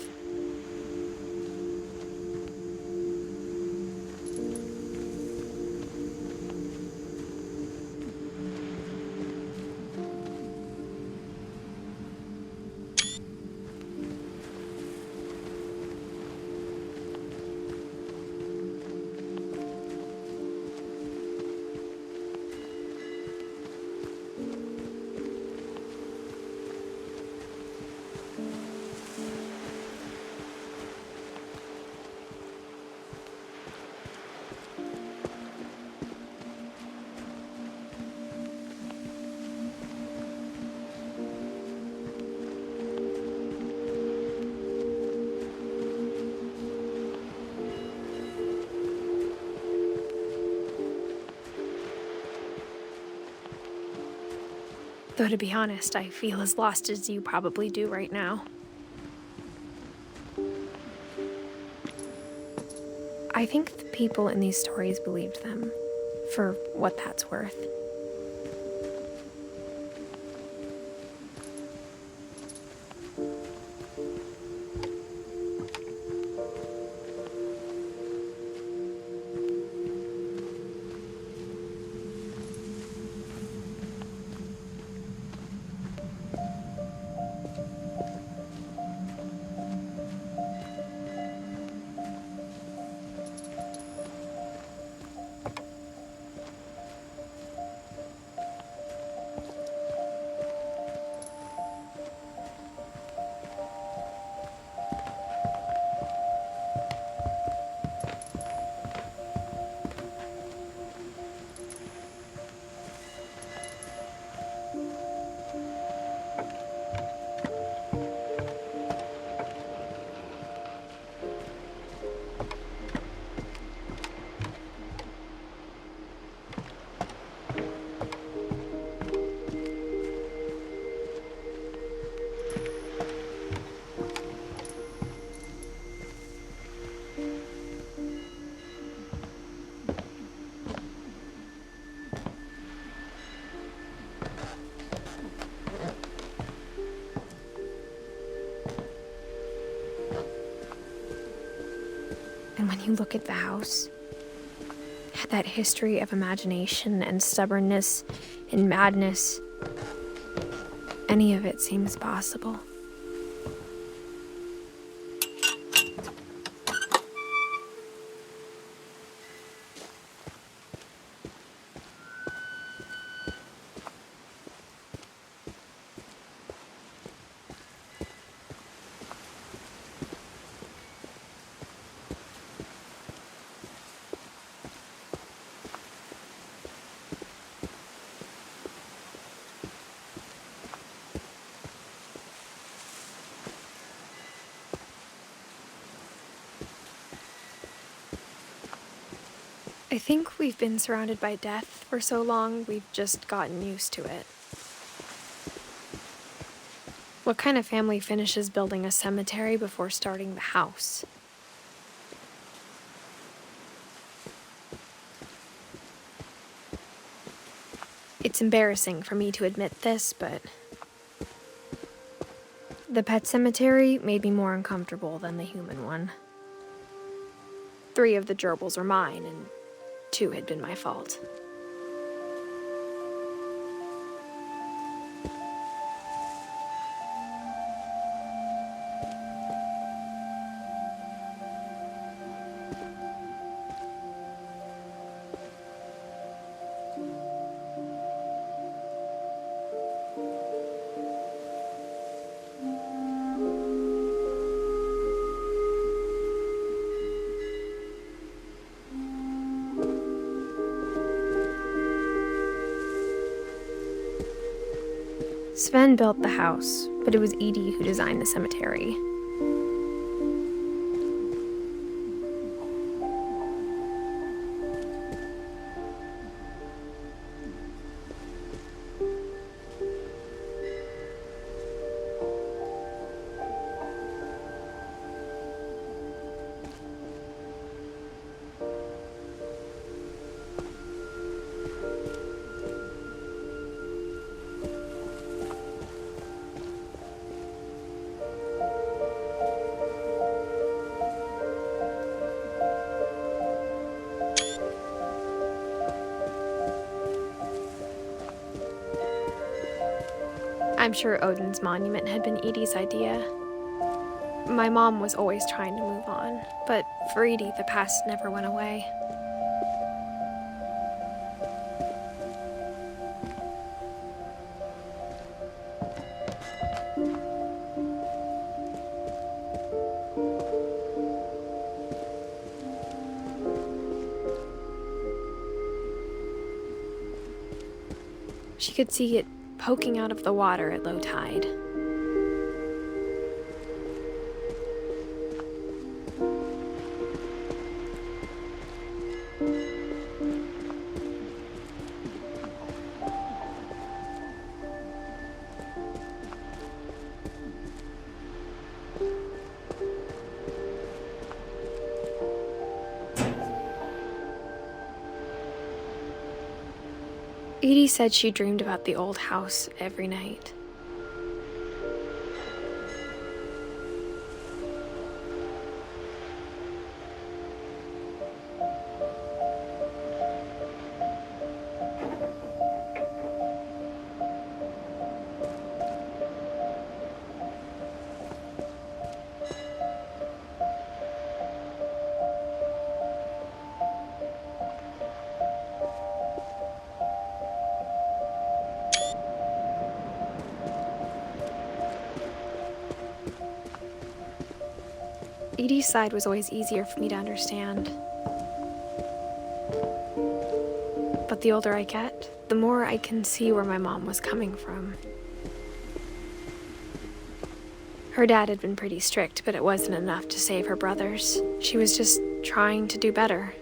Though to be honest, I feel as lost as you probably do right now. I think the people in these stories believed them, for what that's worth. you look at the house, had that history of imagination and stubbornness and madness. Any of it seems possible. I think we've been surrounded by death for so long, we've just gotten used to it. What kind of family finishes building a cemetery before starting the house? It's embarrassing for me to admit this, but the pet cemetery made me more uncomfortable than the human one. 3 of the gerbils are mine, and 2 had been my fault. Sven built the house, but it was Edith who designed the cemetery. I'm sure Odin's monument had been Edie's idea. My mom was always trying to move on, but for Edie, the past never went away. She could see it poking out of the water at low tide. Edie said she dreamed about the old house every night. Edie's side was always easier for me to understand. But the older I get, the more I can see where my mom was coming from. Her dad had been pretty strict, but it wasn't enough to save her brothers. She was just trying to do better.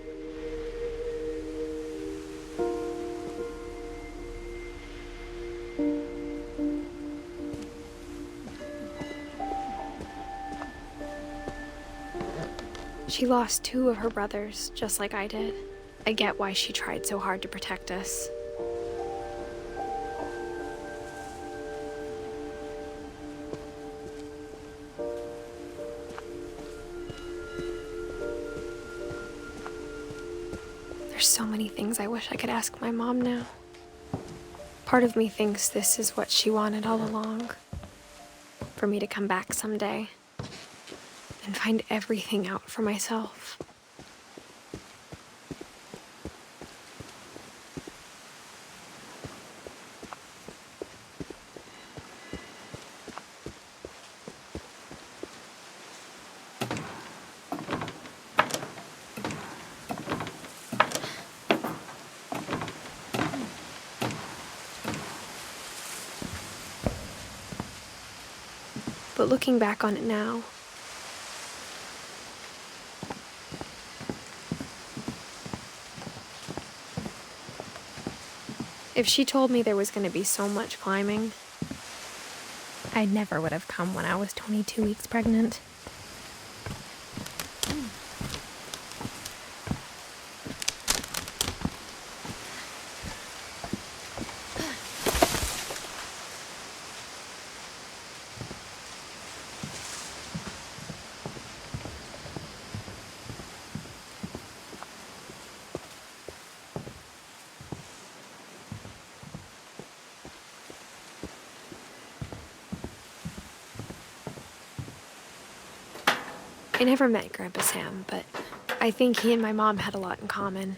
She lost 2 of her brothers, just like I did. I get why she tried so hard to protect us. There's so many things I wish I could ask my mom now. Part of me thinks this is what she wanted all along. For me to come back someday and find everything out for myself. But looking back on it now, if she told me there was going to be so much climbing, I never would have come when I was 22 weeks pregnant. I never met Grandpa Sam, but I think he and my mom had a lot in common.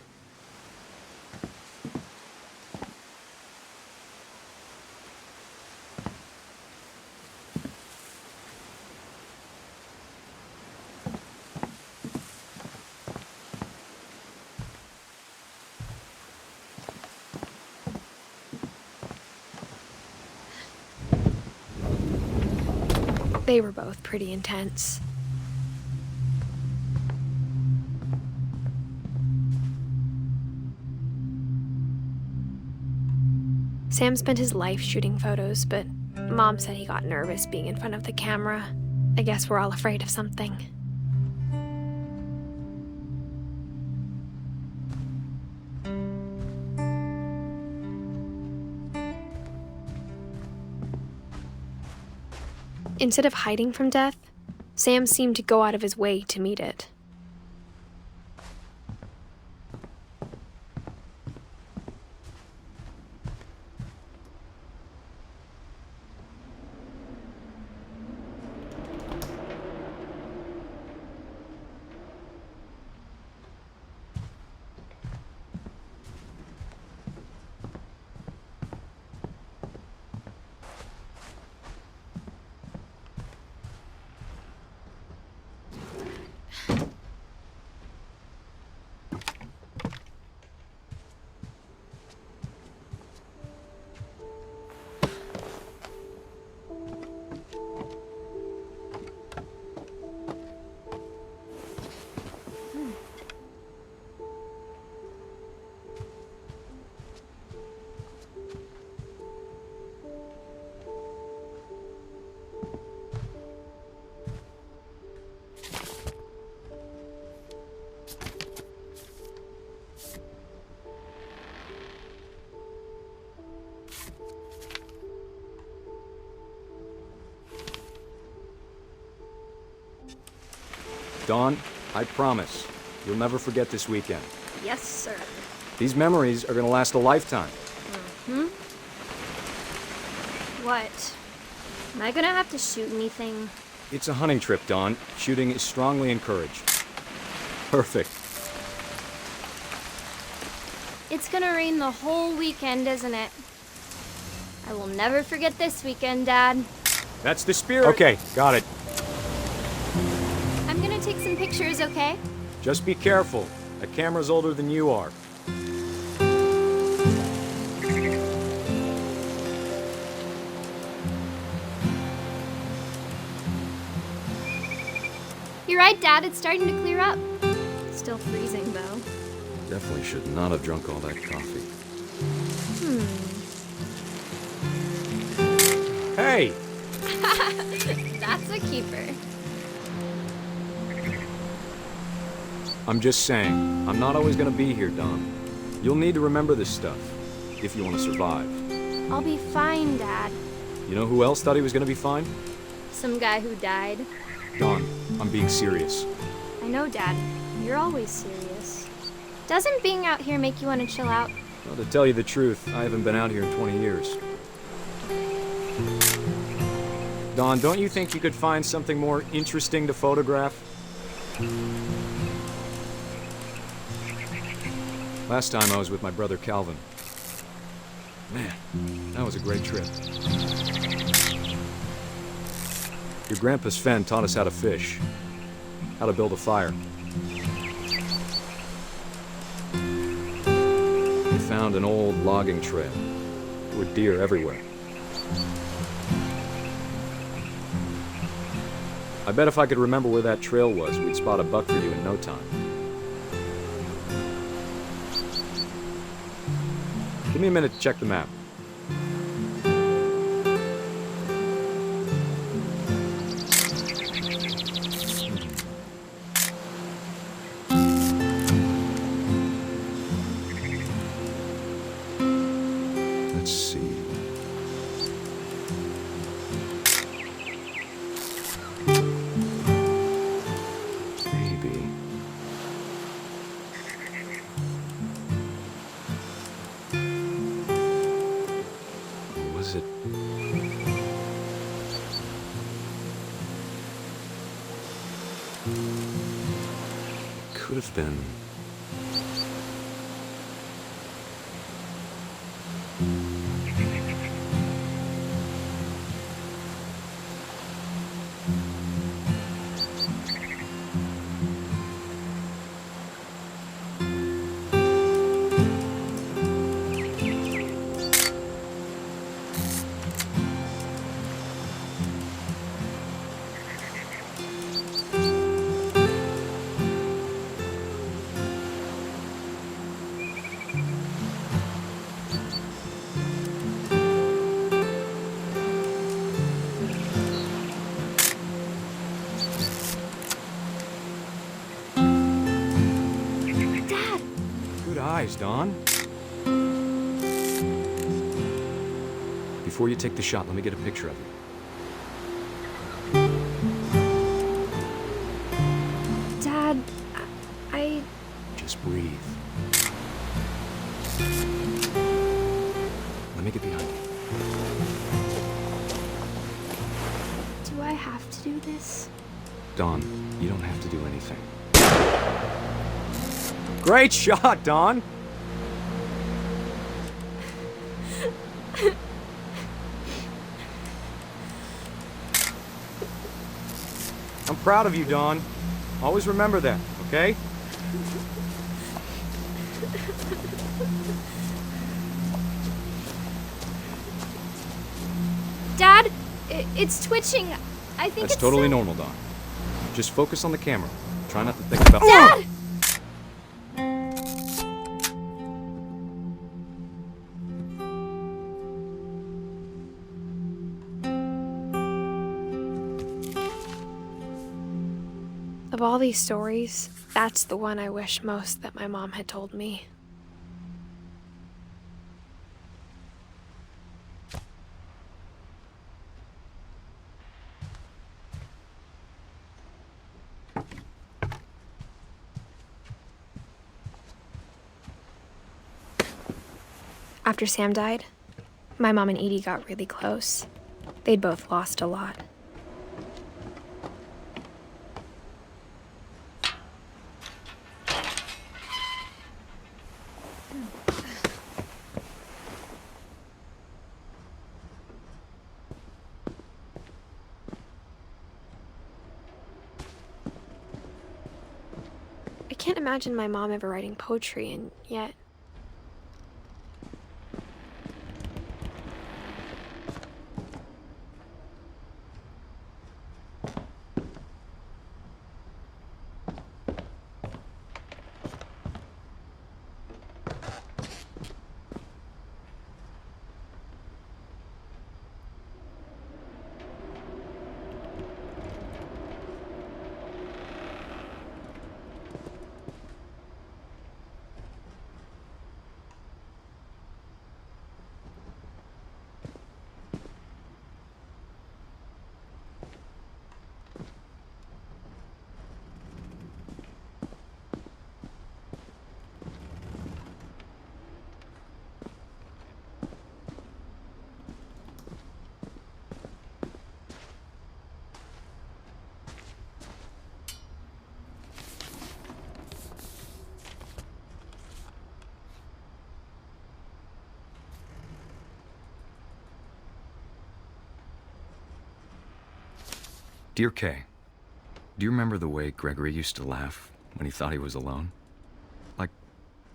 They were both pretty intense. Sam spent his life shooting photos, but Mom said he got nervous being in front of the camera. I guess we're all afraid of something. Instead of hiding from death, Sam seemed to go out of his way to meet it. Dawn, I promise, you'll never forget this weekend. Yes, sir. These memories are gonna last a lifetime. What? Am I gonna have to shoot anything? It's a hunting trip, Dawn. Shooting is strongly encouraged. Perfect. It's gonna rain the whole weekend, isn't it? I will never forget this weekend, Dad. That's the spirit. Okay, got it. I'm gonna take some pictures, okay? Just be careful. That camera's older than you are. You're right, Dad. It's starting to clear up. Still freezing, though. Definitely should not have drunk all that coffee. Hey! That's a keeper. I'm just saying, I'm not always gonna be here, Dawn. You'll need to remember this stuff, if you want to survive. I'll be fine, Dad. You know who else thought he was gonna be fine? Some guy who died. Dawn, I'm being serious. I know, Dad. You're always serious. Doesn't being out here make you want to chill out? Well, to tell you the truth, I haven't been out here in 20 years. Dawn, don't you think you could find something more interesting to photograph? Last time I was with my brother Calvin. Man, that was a great trip. Your grandpa Sven taught us how to fish, how to build a fire. We found an old logging trail. There were deer everywhere. I bet if I could remember where that trail was, we'd spot a buck for you in no time. Give me a minute to check the map. Let's see. Maybe. Or was it? Could have been. Good eyes, Dawn. Before you take the shot, let me get a picture of you. Dad, I... Just breathe. Let me get behind you. Do I have to do this? Dawn, you don't have to do anything. Great shot, Dawn! I'm proud of you, Dawn. Always remember that, okay? Dad, it's twitching. I think That's it's totally so- normal, Dawn. Just focus on the camera. Try not to think about— Dad! Of all these stories, that's the one I wish most that my mom had told me. After Sam died, my mom and Edie got really close. They'd both lost a lot. I can't imagine my mom ever writing poetry, and yet... Dear Kay, do you remember the way Gregory used to laugh when he thought he was alone? Like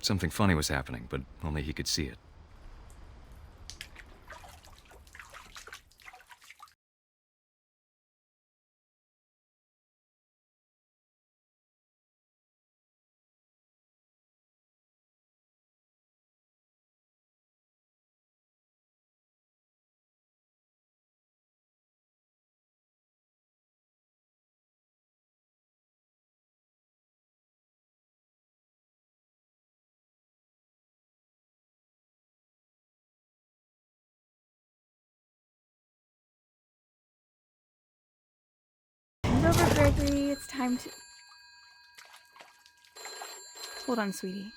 something funny was happening, but only he could see it. Move over, Gregory. It's time to... Hold on, sweetie.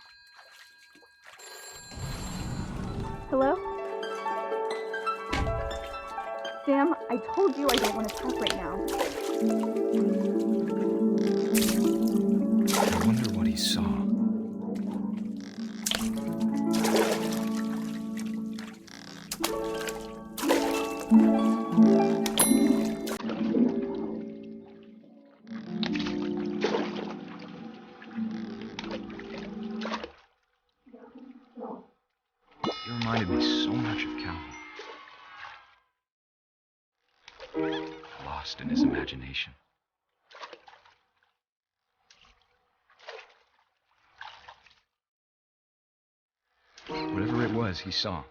Hello? Sam, I told you I don't want to talk right now. I wonder what he saw. He reminded me so much of Calvin. Lost in his imagination. Whatever it was he saw.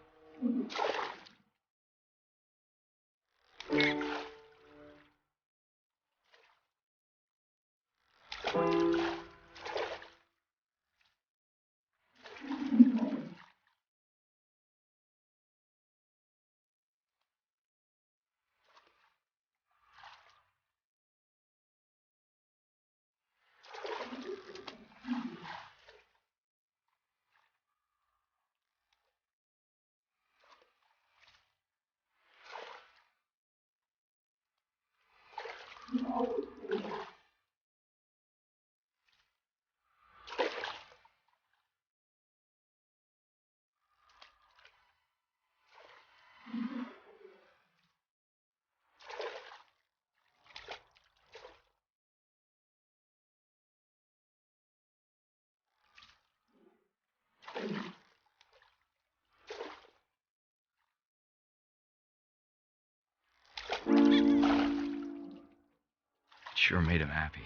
Sure made him happy.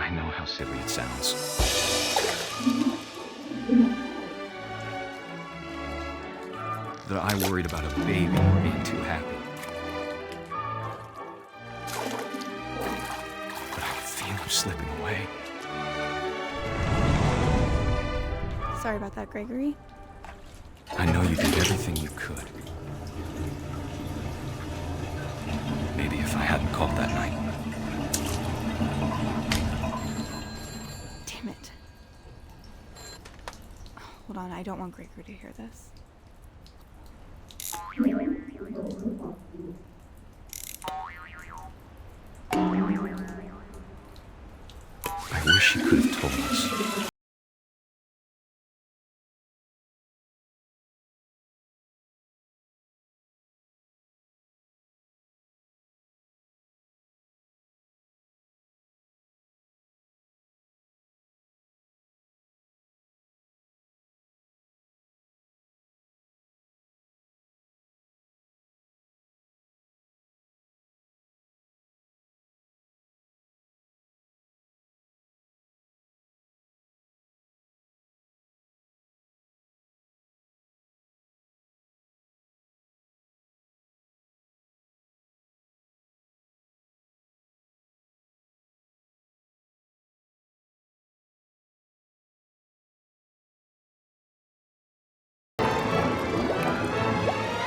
I know how silly it sounds. That I worried about a baby being too happy. But I could feel him slipping away. Sorry about that, Gregory. I know you did everything you could. Maybe if I hadn't called that night. Damn it. Hold on, I don't want Gregory to hear this. she could have told us.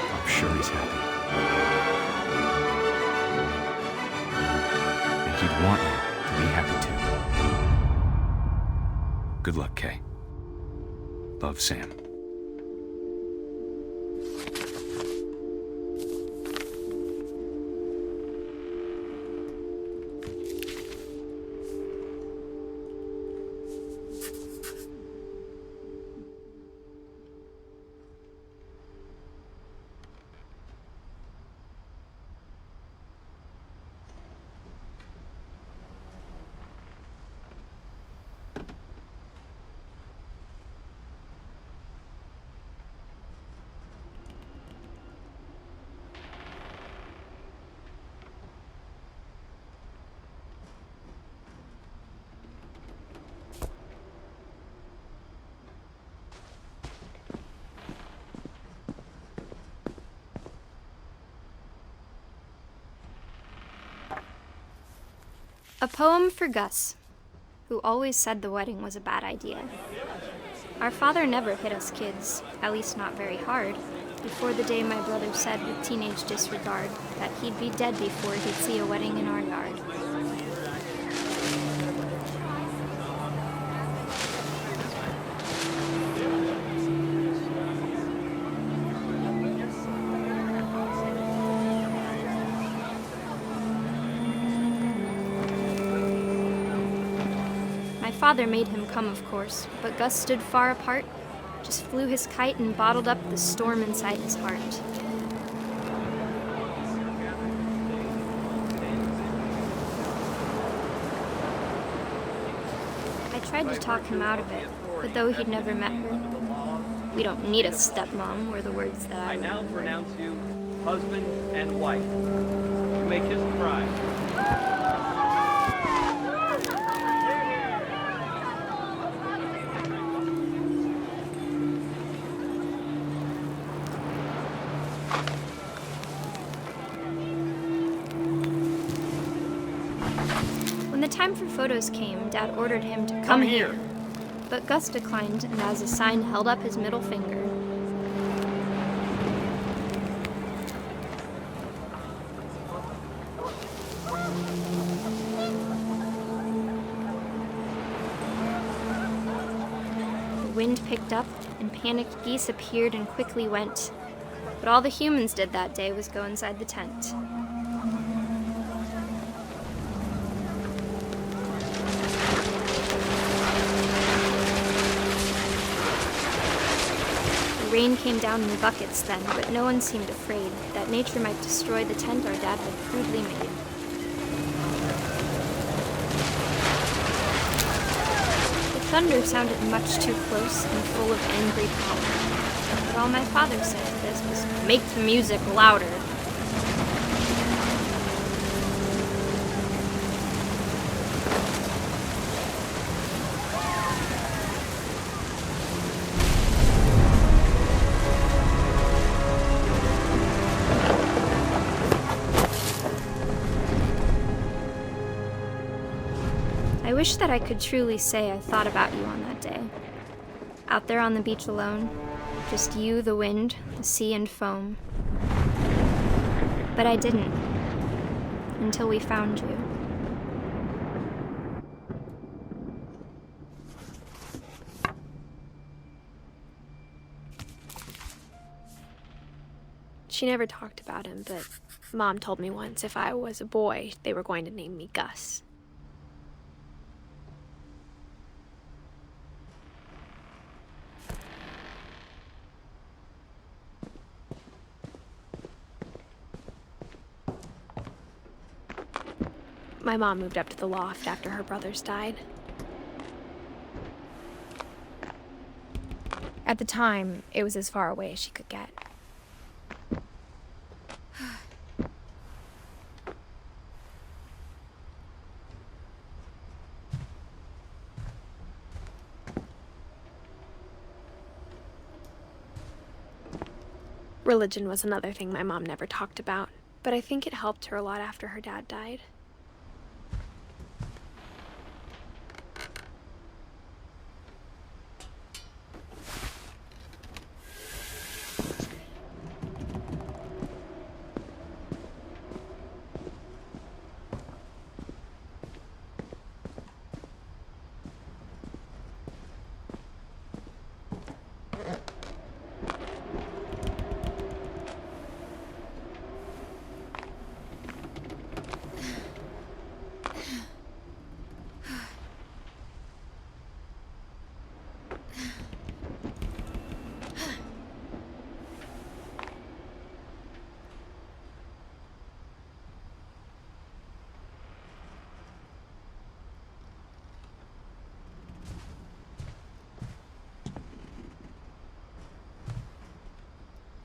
I'm sure he's happy. And he'd want you to be happy too. Good luck, Kay. Love, Sam. A poem for Gus, who always said the wedding was a bad idea. Our father never hit us kids, at least not very hard, before the day my brother said with teenage disregard that he'd be dead before he'd see a wedding in our yard. Father made him come, of course, but Gus stood far apart, just flew his kite and bottled up the storm inside his heart. I tried to talk him out of it, but though he'd never met her, "We don't need a stepmom," were the words that I now pronounce you husband and wife. You may kiss the bride. When the time for photos came, Dad ordered him to come here. But Gus declined and as a sign held up his middle finger. The wind picked up and panicked geese appeared and quickly went. But all the humans did that day was go inside the tent. Rain came down in buckets then, but no one seemed afraid that nature might destroy the tent our dad had crudely made. The thunder sounded much too close and full of angry power. But all my father said to this was, "Make the music louder." I wish that I could truly say I thought about you on that day. Out there on the beach alone, just you, the wind, the sea, and foam. But I didn't, until we found you. She never talked about him, but Mom told me once if I was a boy, they were going to name me Gus. My mom moved up to the loft after her brothers died. At the time, it was as far away as she could get. Religion was another thing my mom never talked about, but I think it helped her a lot after her dad died.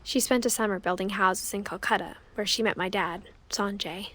She spent a summer building houses in Calcutta, where she met my dad, Sanjay.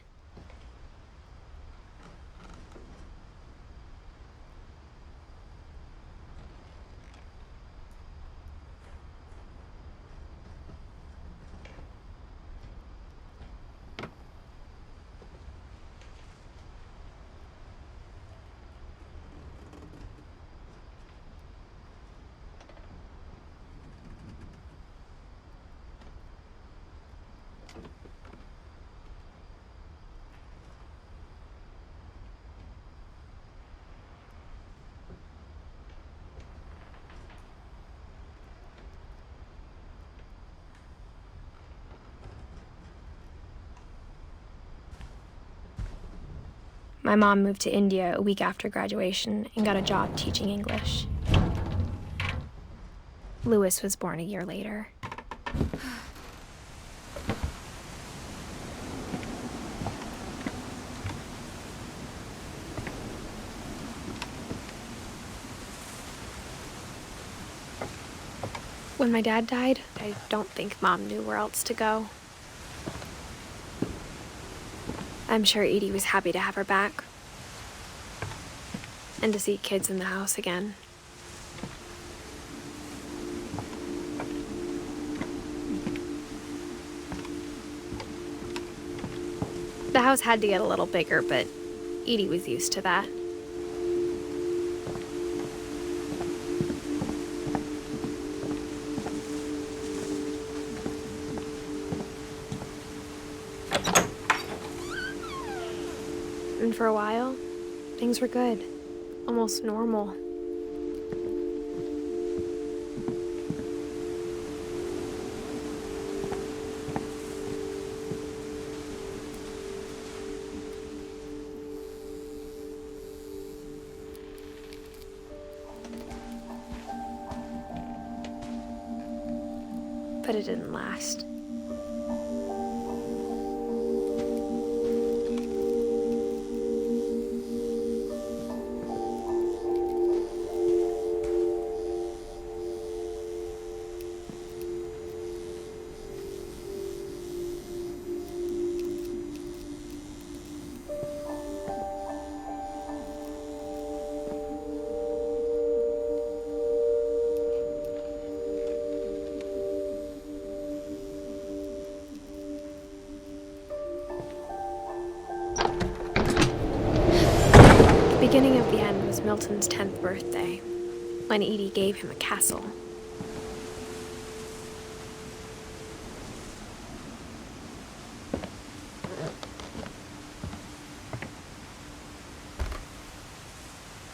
My mom moved to India a week after graduation and got a job teaching English. Louis was born a year later. When my dad died, I don't think Mom knew where else to go. I'm sure Edie was happy to have her back. And to see kids in the house again. The house had to get a little bigger, but Edie was used to that. And for a while, things were good. Almost normal. But it didn't last. The beginning of the end was Milton's 10th birthday, when Edie gave him a castle.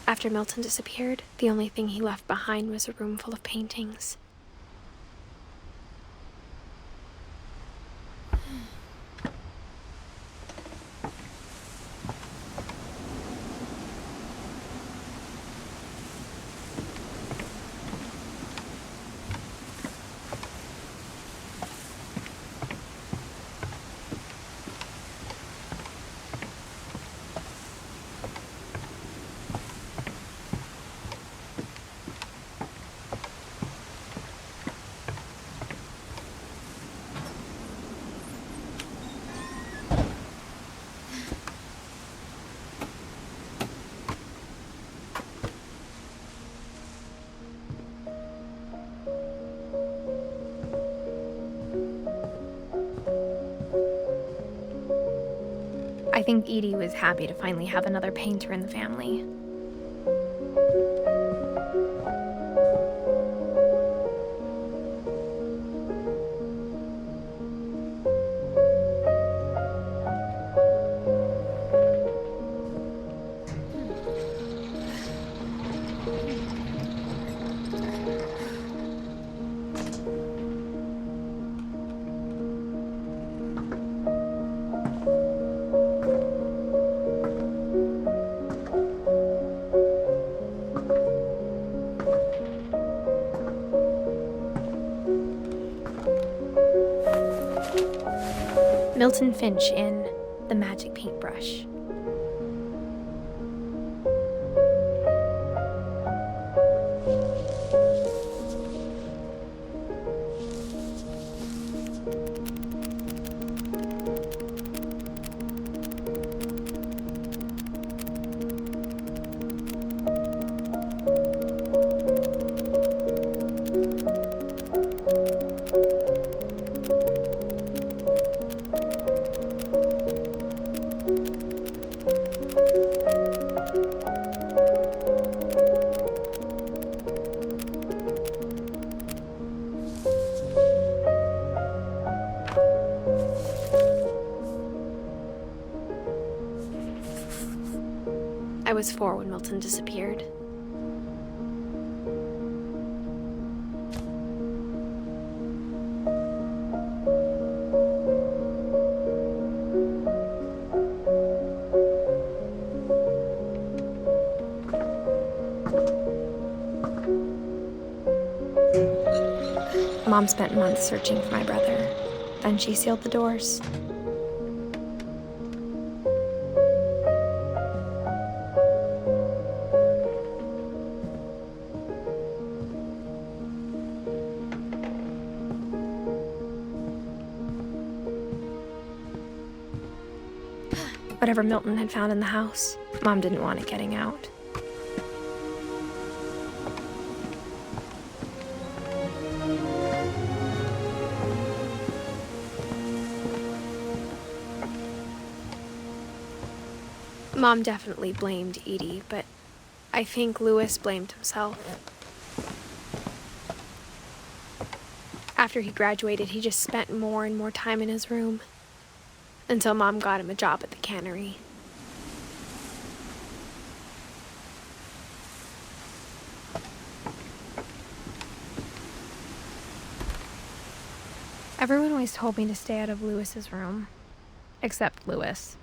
After Milton disappeared, the only thing he left behind was a room full of paintings. I think Edie was happy to finally have another painter in the family. Milton Finch in The Magic Paintbrush. I was 4 when Milton disappeared. Mom spent months searching for my brother. Then she sealed the doors. Whatever Milton had found in the house, Mom didn't want it getting out. Mom definitely blamed Edie, but I think Louis blamed himself. After he graduated, he just spent more and more time in his room, until Mom got him a job at the cannery. Everyone always told me to stay out of Louis's room, except Louis.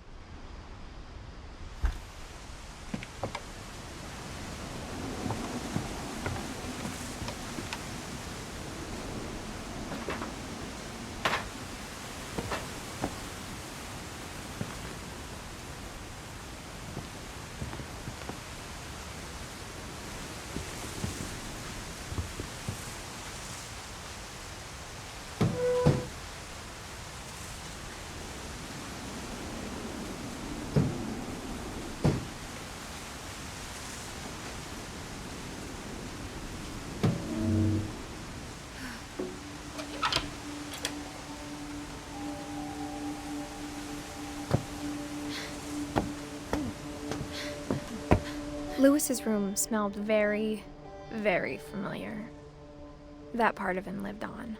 Louis's room smelled very, very familiar. That part of him lived on.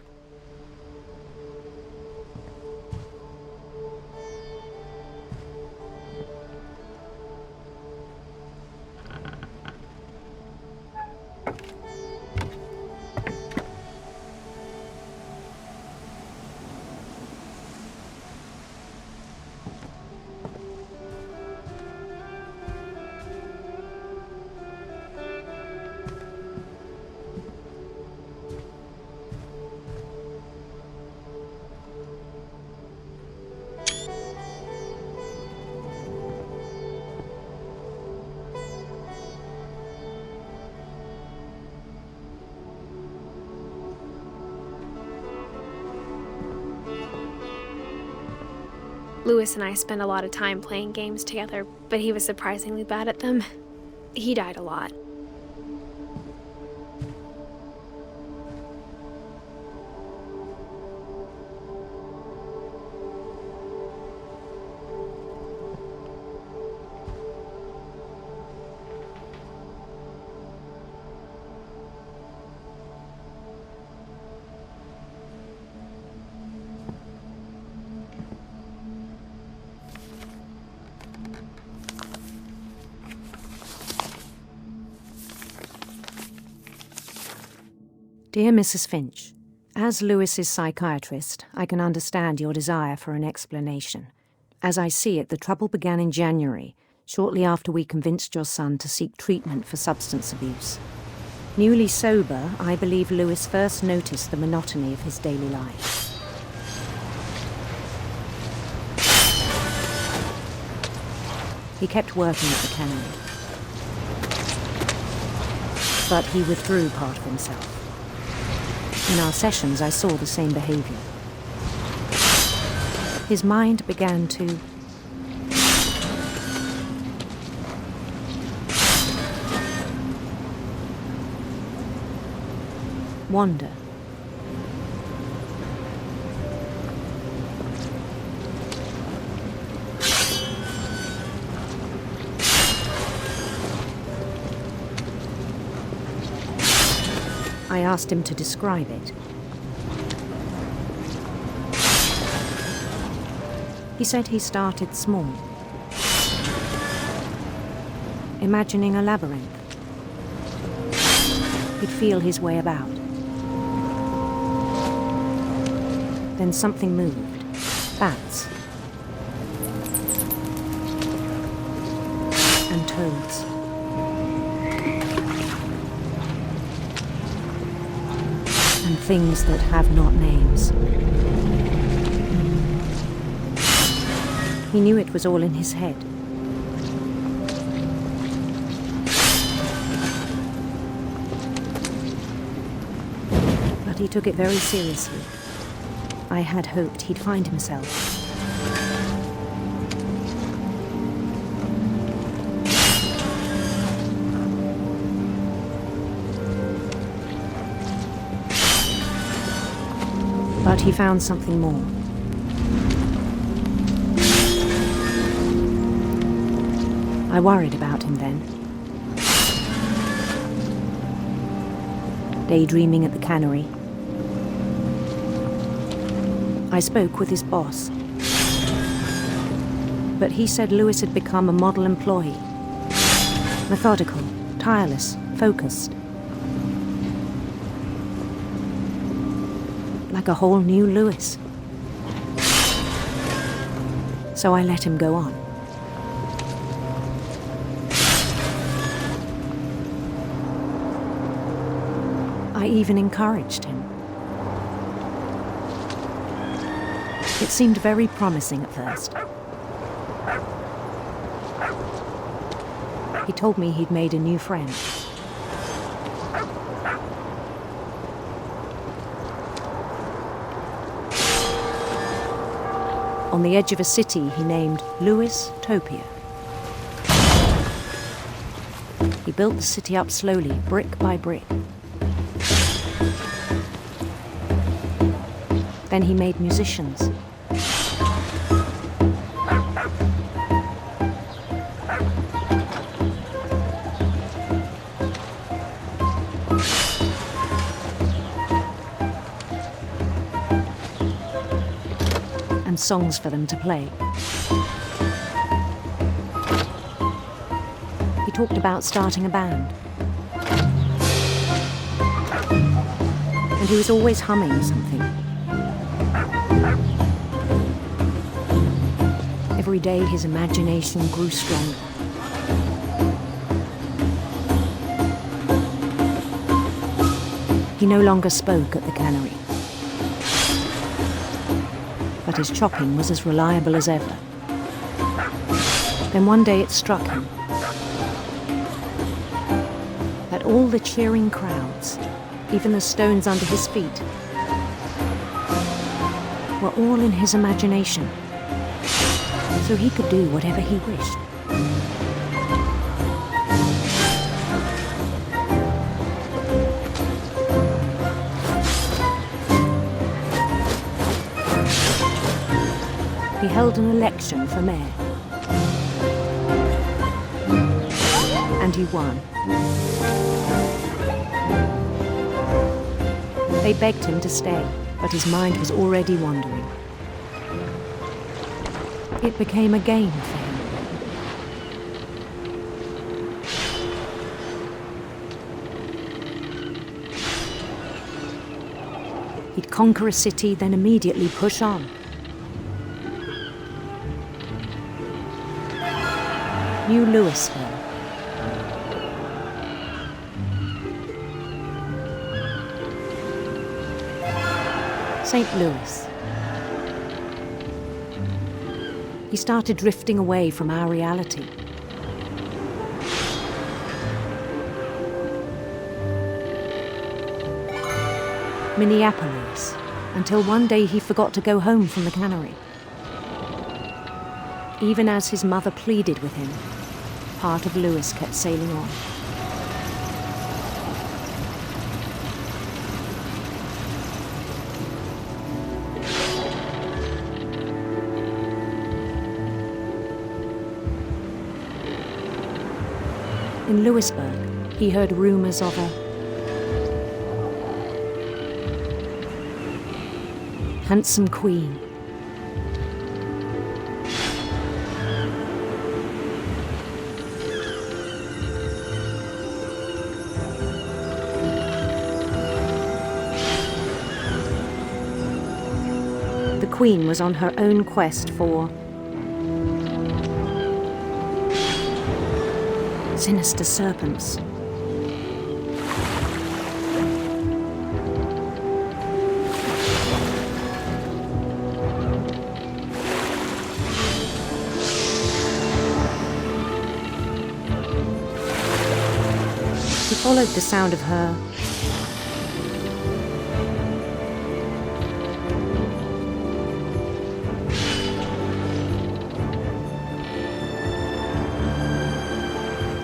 Louis and I spent a lot of time playing games together, but he was surprisingly bad at them. He died a lot. Dear Mrs. Finch, as Lewis's psychiatrist, I can understand your desire for an explanation. As I see it, the trouble began in January, shortly after we convinced your son to seek treatment for substance abuse. Newly sober, I believe Lewis first noticed the monotony of his daily life. He kept working at the cannery, but he withdrew part of himself. In our sessions, I saw the same behavior. His mind began to wander. I asked him to describe it. He said he started small, imagining a labyrinth. He'd feel his way about. Then something moved. Bats. And toads. And things that have not names. He knew it was all in his head. But he took it very seriously. I had hoped he'd find himself. But he found something more. I worried about him then. Daydreaming at the cannery. I spoke with his boss. But he said Lewis had become a model employee. Methodical, tireless, focused. Like a whole new Lewis. So I let him go on. I even encouraged him. It seemed very promising at first. He told me he'd made a new friend. On the edge of a city he named Lewis Topia. He built the city up slowly, brick by brick. Then he made musicians. And songs for them to play. He talked about starting a band. And he was always humming something. Every day his imagination grew stronger. He no longer spoke at the cannery. But his chopping was as reliable as ever. Then one day it struck him that all the cheering crowds, even the stones under his feet, were all in his imagination, so he could do whatever he wished. He held an election for mayor. And he won. They begged him to stay, but his mind was already wandering. It became a game for him. He'd conquer a city, then immediately push on. New Louisville. St. Louis. He started drifting away from our reality. Minneapolis, until one day he forgot to go home from the cannery. Even as his mother pleaded with him, part of Louis kept sailing on. In Louisburg, he heard rumors of a handsome queen. The queen was on her own quest for sinister serpents. He followed the sound of her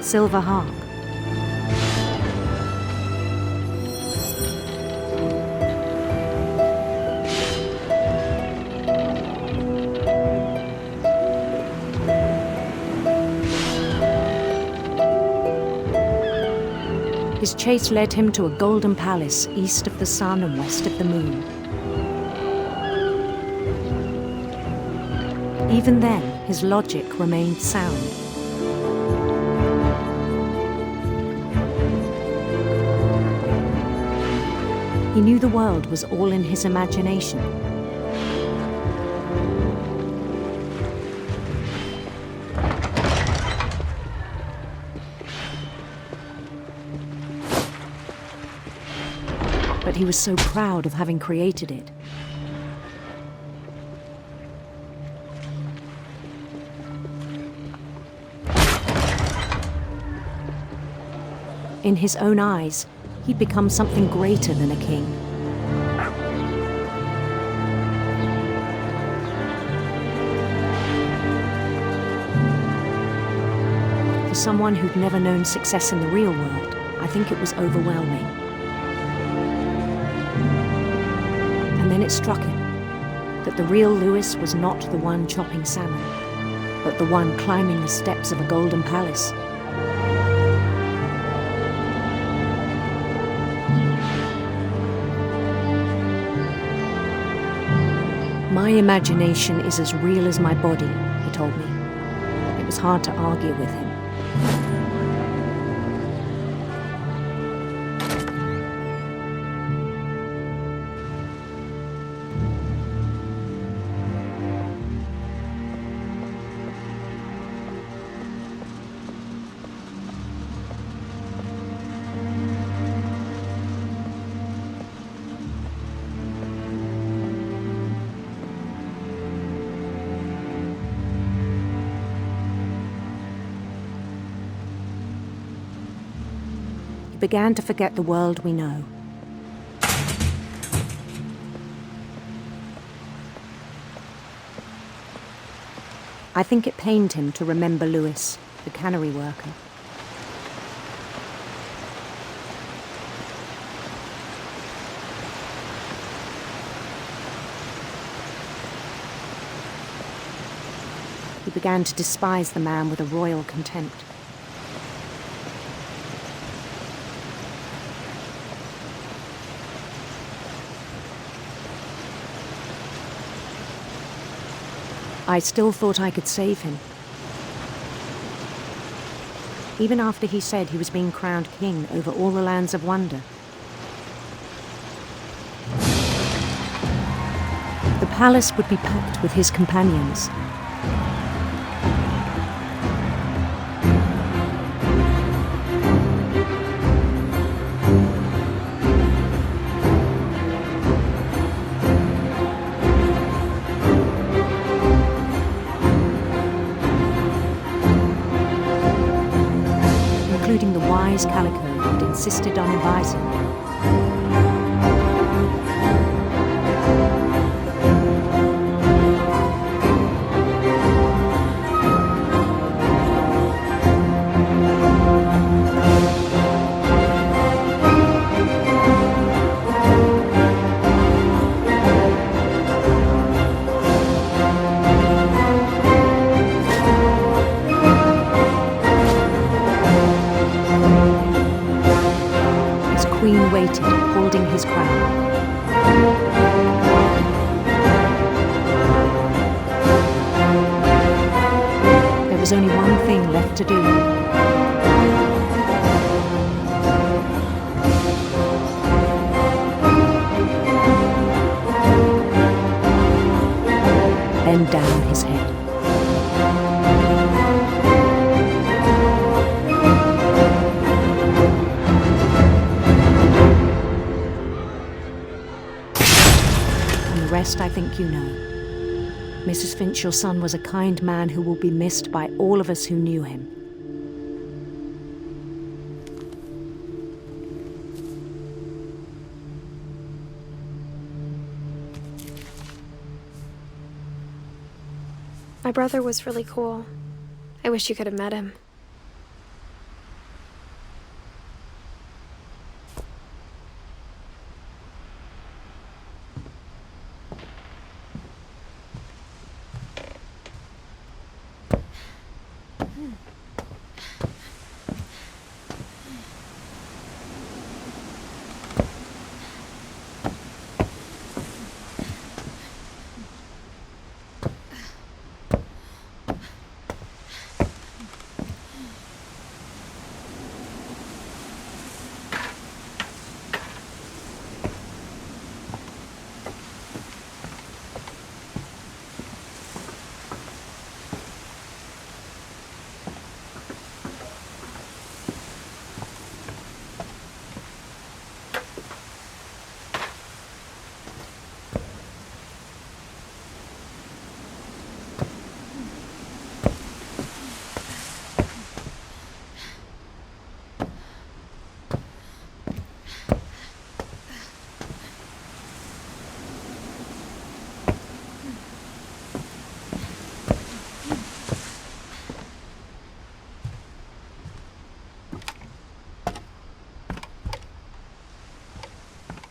silver harp. His chase led him to a golden palace east of the sun and west of the moon. Even then, his logic remained sound. He knew the world was all in his imagination. But he was so proud of having created it. In his own eyes, he'd become something greater than a king. For someone who'd never known success in the real world, I think it was overwhelming. And then it struck him that the real Louis was not the one chopping salmon, but the one climbing the steps of a golden palace. My imagination is as real as my body, he told me. It was hard to argue with him. Began to forget the world we know. I think it pained him to remember Louis, the cannery worker. He began to despise the man with a royal contempt. I still thought I could save him. Even after he said he was being crowned king over all the lands of wonder. The palace would be packed with his companions. Including the wise Calico who'd insisted on advising them. His queen waited, holding his crown. There was only one thing left to do. Bend down his head. And the rest I think you know. Mrs. Finch, your son was a kind man who will be missed by all of us who knew him. My brother was really cool. I wish you could have met him.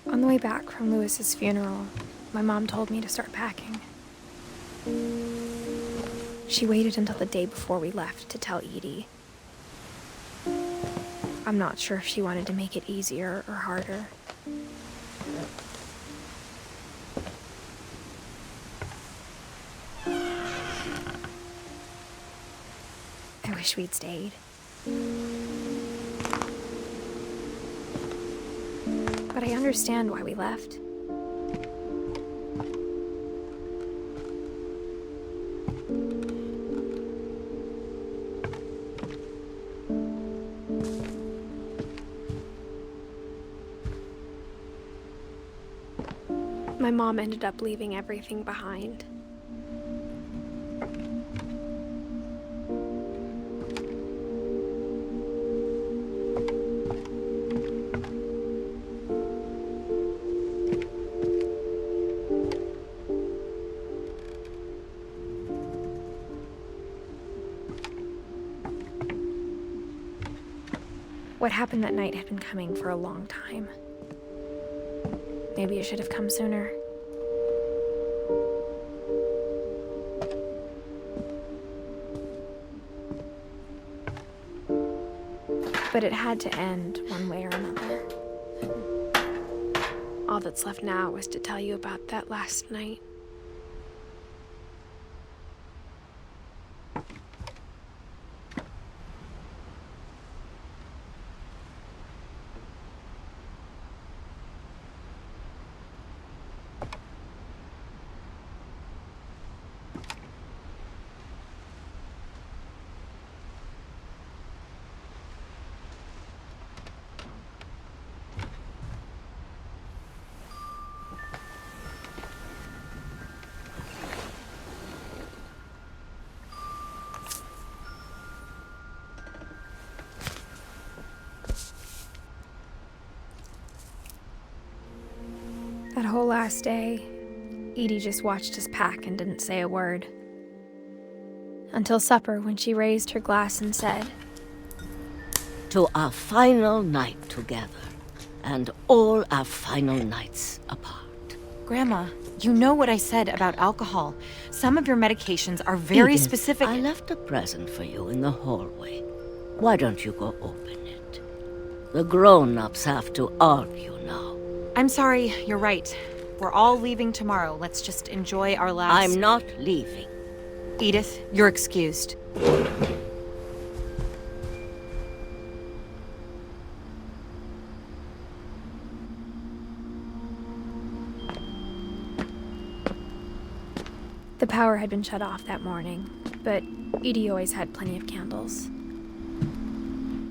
On the way back from Lewis's funeral, my mom told me to start packing. She waited until the day before we left to tell Edie. I'm not sure if she wanted to make it easier or harder. I wish we'd stayed. But I understand why we left. My mom ended up leaving everything behind. What happened that night had been coming for a long time. Maybe it should have come sooner. But it had to end one way or another. All that's left now is to tell you about that last night. That whole last day, Edie just watched us pack and didn't say a word. Until supper, when she raised her glass and said, "To our final night together, and all our final nights apart." Grandma, you know what I said about alcohol. Some of your medications are very Edith, specific. I left a present for you in the hallway. Why don't you go open it? The grown-ups have to argue now. I'm sorry, you're right. We're all leaving tomorrow. Let's just enjoy our last... I'm not leaving. Edith, you're excused. The power had been shut off that morning, but Edie always had plenty of candles.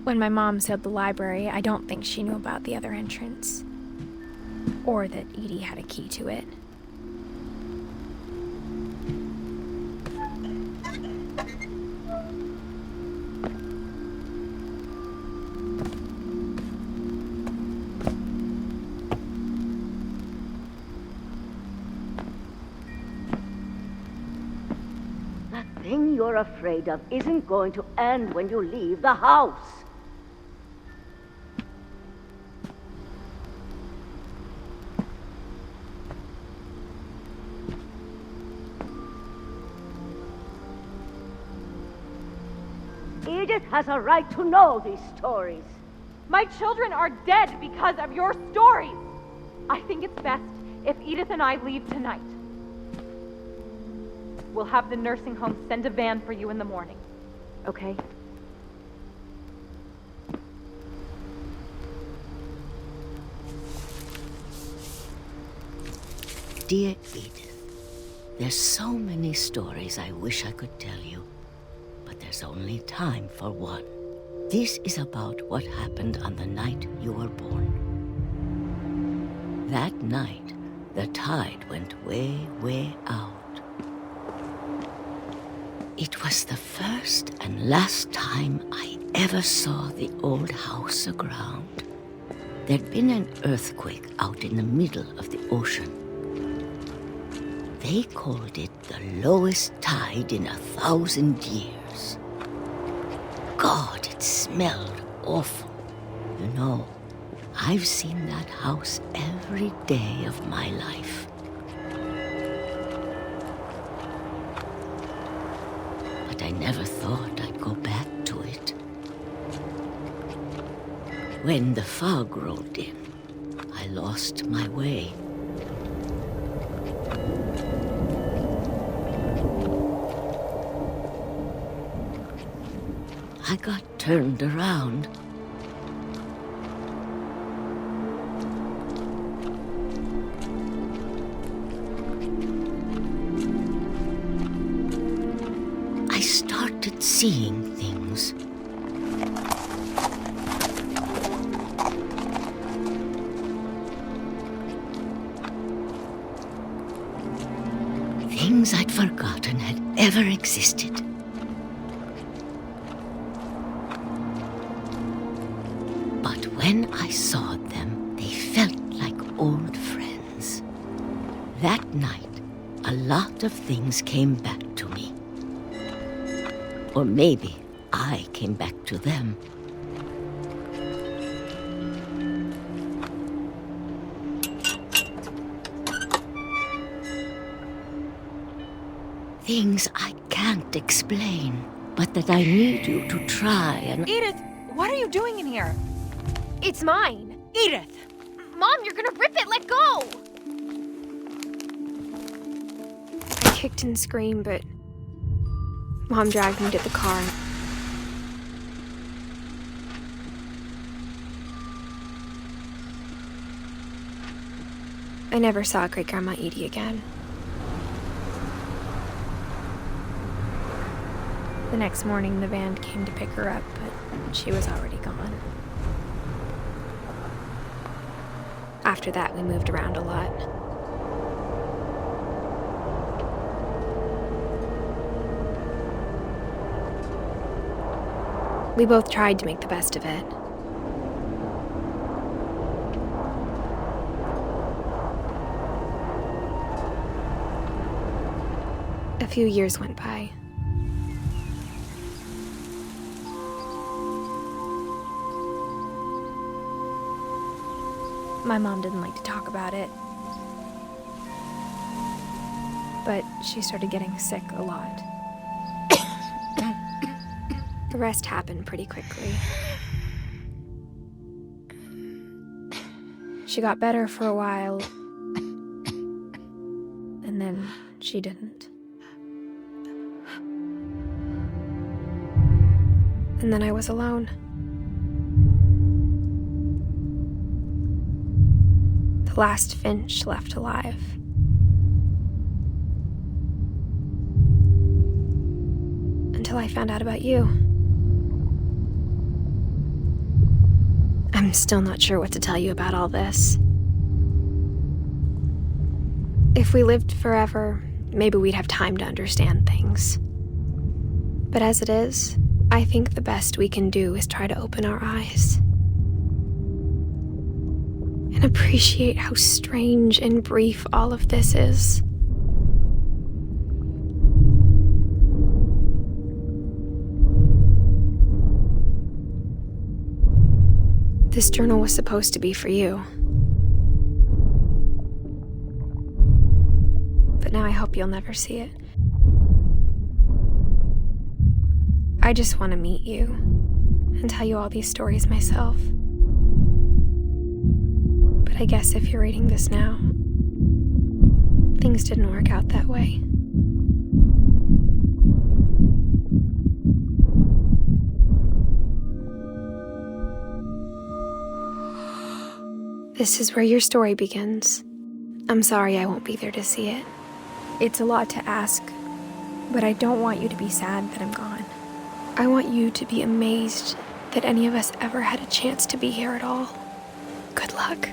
When my mom sealed the library, I don't think she knew about the other entrance, or that Edie had a key to it. That thing you're afraid of isn't going to end when you leave the house. Edith has a right to know these stories. My children are dead because of your stories. I think it's best if Edith and I leave tonight. We'll have the nursing home send a van for you in the morning, okay? Dear Edith, there's so many stories I wish I could tell you, but there's only time for one. This is about what happened on the night you were born. That night, the tide went way, way out. It was the first and last time I ever saw the old house aground. There'd been an earthquake out in the middle of the ocean. They called it the lowest tide in 1,000 years. God, it smelled awful. You know, I've seen that house every day of my life. But I never thought I'd go back to it. When the fog rolled in, I lost my way. I got turned around. I started seeing things. Things I'd forgotten had ever existed. But when I saw them, they felt like old friends. That night, a lot of things came back to me. Or maybe I came back to them. Things I can't explain, but that I need you to try and... Edith, what are you doing in here? It's mine. Edith! Mom, you're gonna rip it! Let go! I kicked and screamed, but Mom dragged me to the car. I never saw Great-Grandma Edie again. The next morning, the van came to pick her up, but she was already gone. After that, we moved around a lot. We both tried to make the best of it. A few years went by. My mom didn't like to talk about it, but she started getting sick a lot. The rest happened pretty quickly. She got better for a while, and then she didn't. And then I was alone. The last Finch left alive. Until I found out about you. I'm still not sure what to tell you about all this. If we lived forever, maybe we'd have time to understand things. But as it is, I think the best we can do is try to open our eyes. And appreciate how strange and brief all of this is. This journal was supposed to be for you. But now I hope you'll never see it. I just want to meet you and tell you all these stories myself. But I guess if you're reading this now, things didn't work out that way. This is where your story begins. I'm sorry I won't be there to see it. It's a lot to ask, but I don't want you to be sad that I'm gone. I want you to be amazed that any of us ever had a chance to be here at all. Good luck.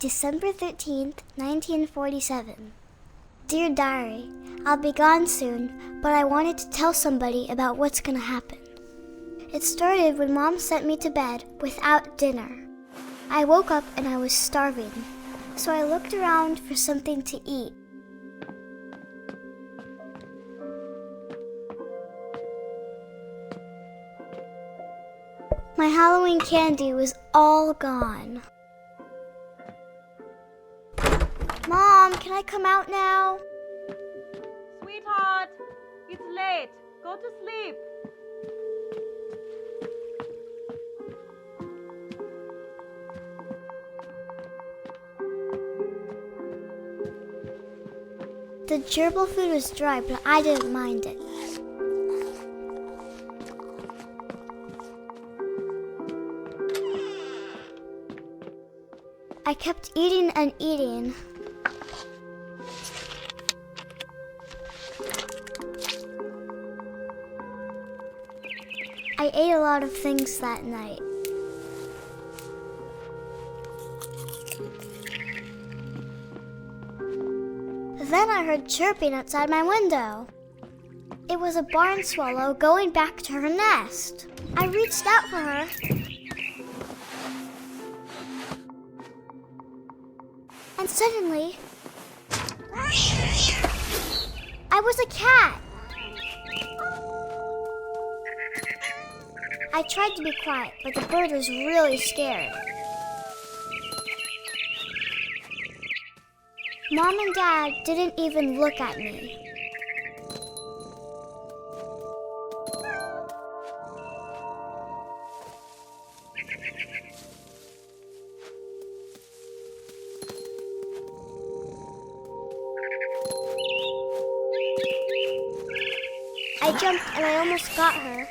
December 13th, 1947. Dear Diary, I'll be gone soon, but I wanted to tell somebody about what's gonna happen. It started when Mom sent me to bed without dinner. I woke up and I was starving, so I looked around for something to eat. My Halloween candy was all gone. Mom, can I come out now? Sweetheart, it's late. Go to sleep. The gerbil food was dry, but I didn't mind it. I kept eating and eating. I ate a lot of things that night. Then I heard chirping outside my window. It was a barn swallow going back to her nest. I reached out for her. And suddenly, I was a cat. I tried to be quiet, but the bird was really scared. Mom and Dad didn't even look at me. I jumped and I almost got her.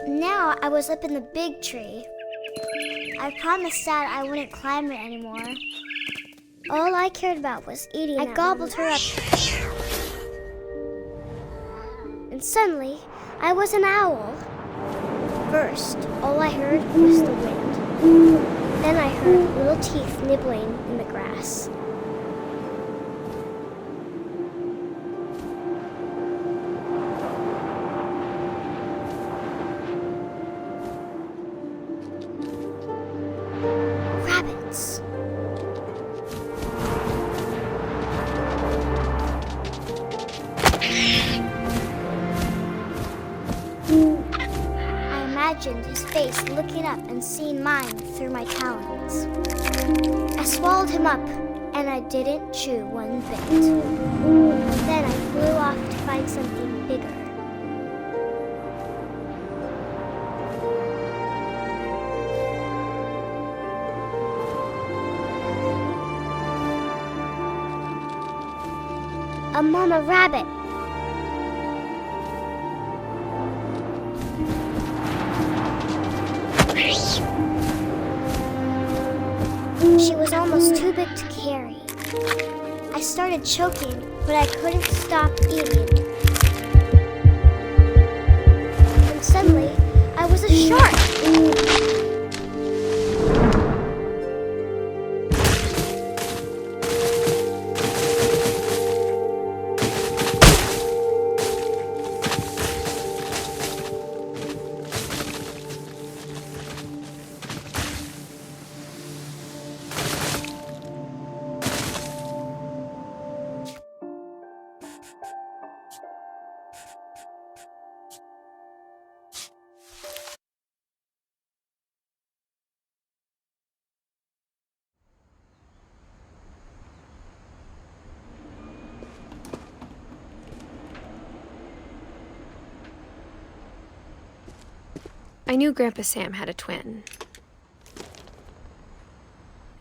Now I was up in the big tree. I promised Dad I wouldn't climb it anymore. All I cared about was eating. I gobbled her up. And suddenly, I was an owl. First, all I heard was the wind. Then I heard little teeth nibbling in the grass. Rabbits. imagined his face looking up and seeing mine through my talons. I swallowed him up, and I didn't chew one bit. Then I flew off to find something bigger. A mama rabbit. She was almost too big to carry. I started choking, but I couldn't stop eating. And suddenly, I was a shark. I knew Grandpa Sam had a twin,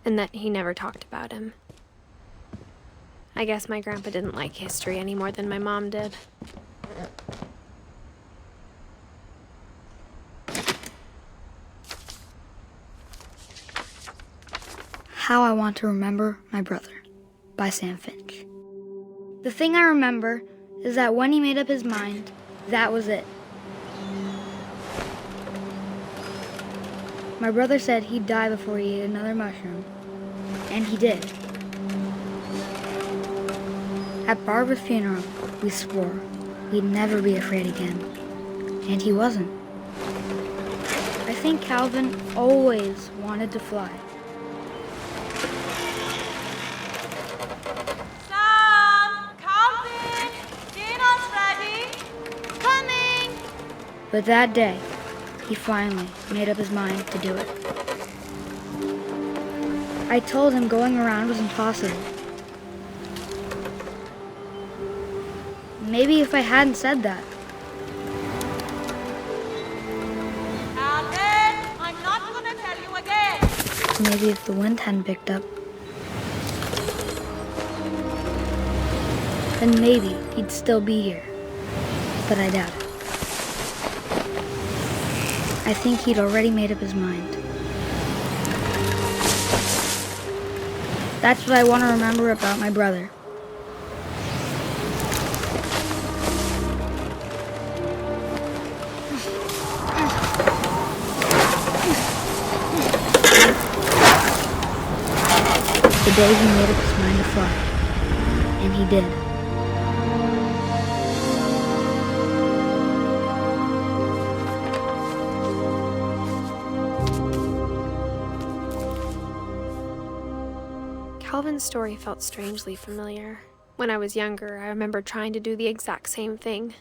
and that he never talked about him. I guess my grandpa didn't like history any more than my mom did. How I Want to Remember My Brother by Sam Finch. The thing I remember is that when he made up his mind, that was it. My brother said he'd die before he ate another mushroom, and he did. At Barbara's funeral, we swore we'd never be afraid again, and he wasn't. I think Calvin always wanted to fly. Sam! Calvin! Dinner's ready! Coming! But that day, he finally made up his mind to do it. I told him going around was impossible. Maybe if I hadn't said that. Calvin! I'm not gonna tell you again! Maybe if the wind hadn't picked up. Then maybe he'd still be here. But I doubt it. I think he'd already made up his mind. That's what I want to remember about my brother. The day he made up his mind to fly. And he did. Calvin's story felt strangely familiar. When I was younger, I remember trying to do the exact same thing.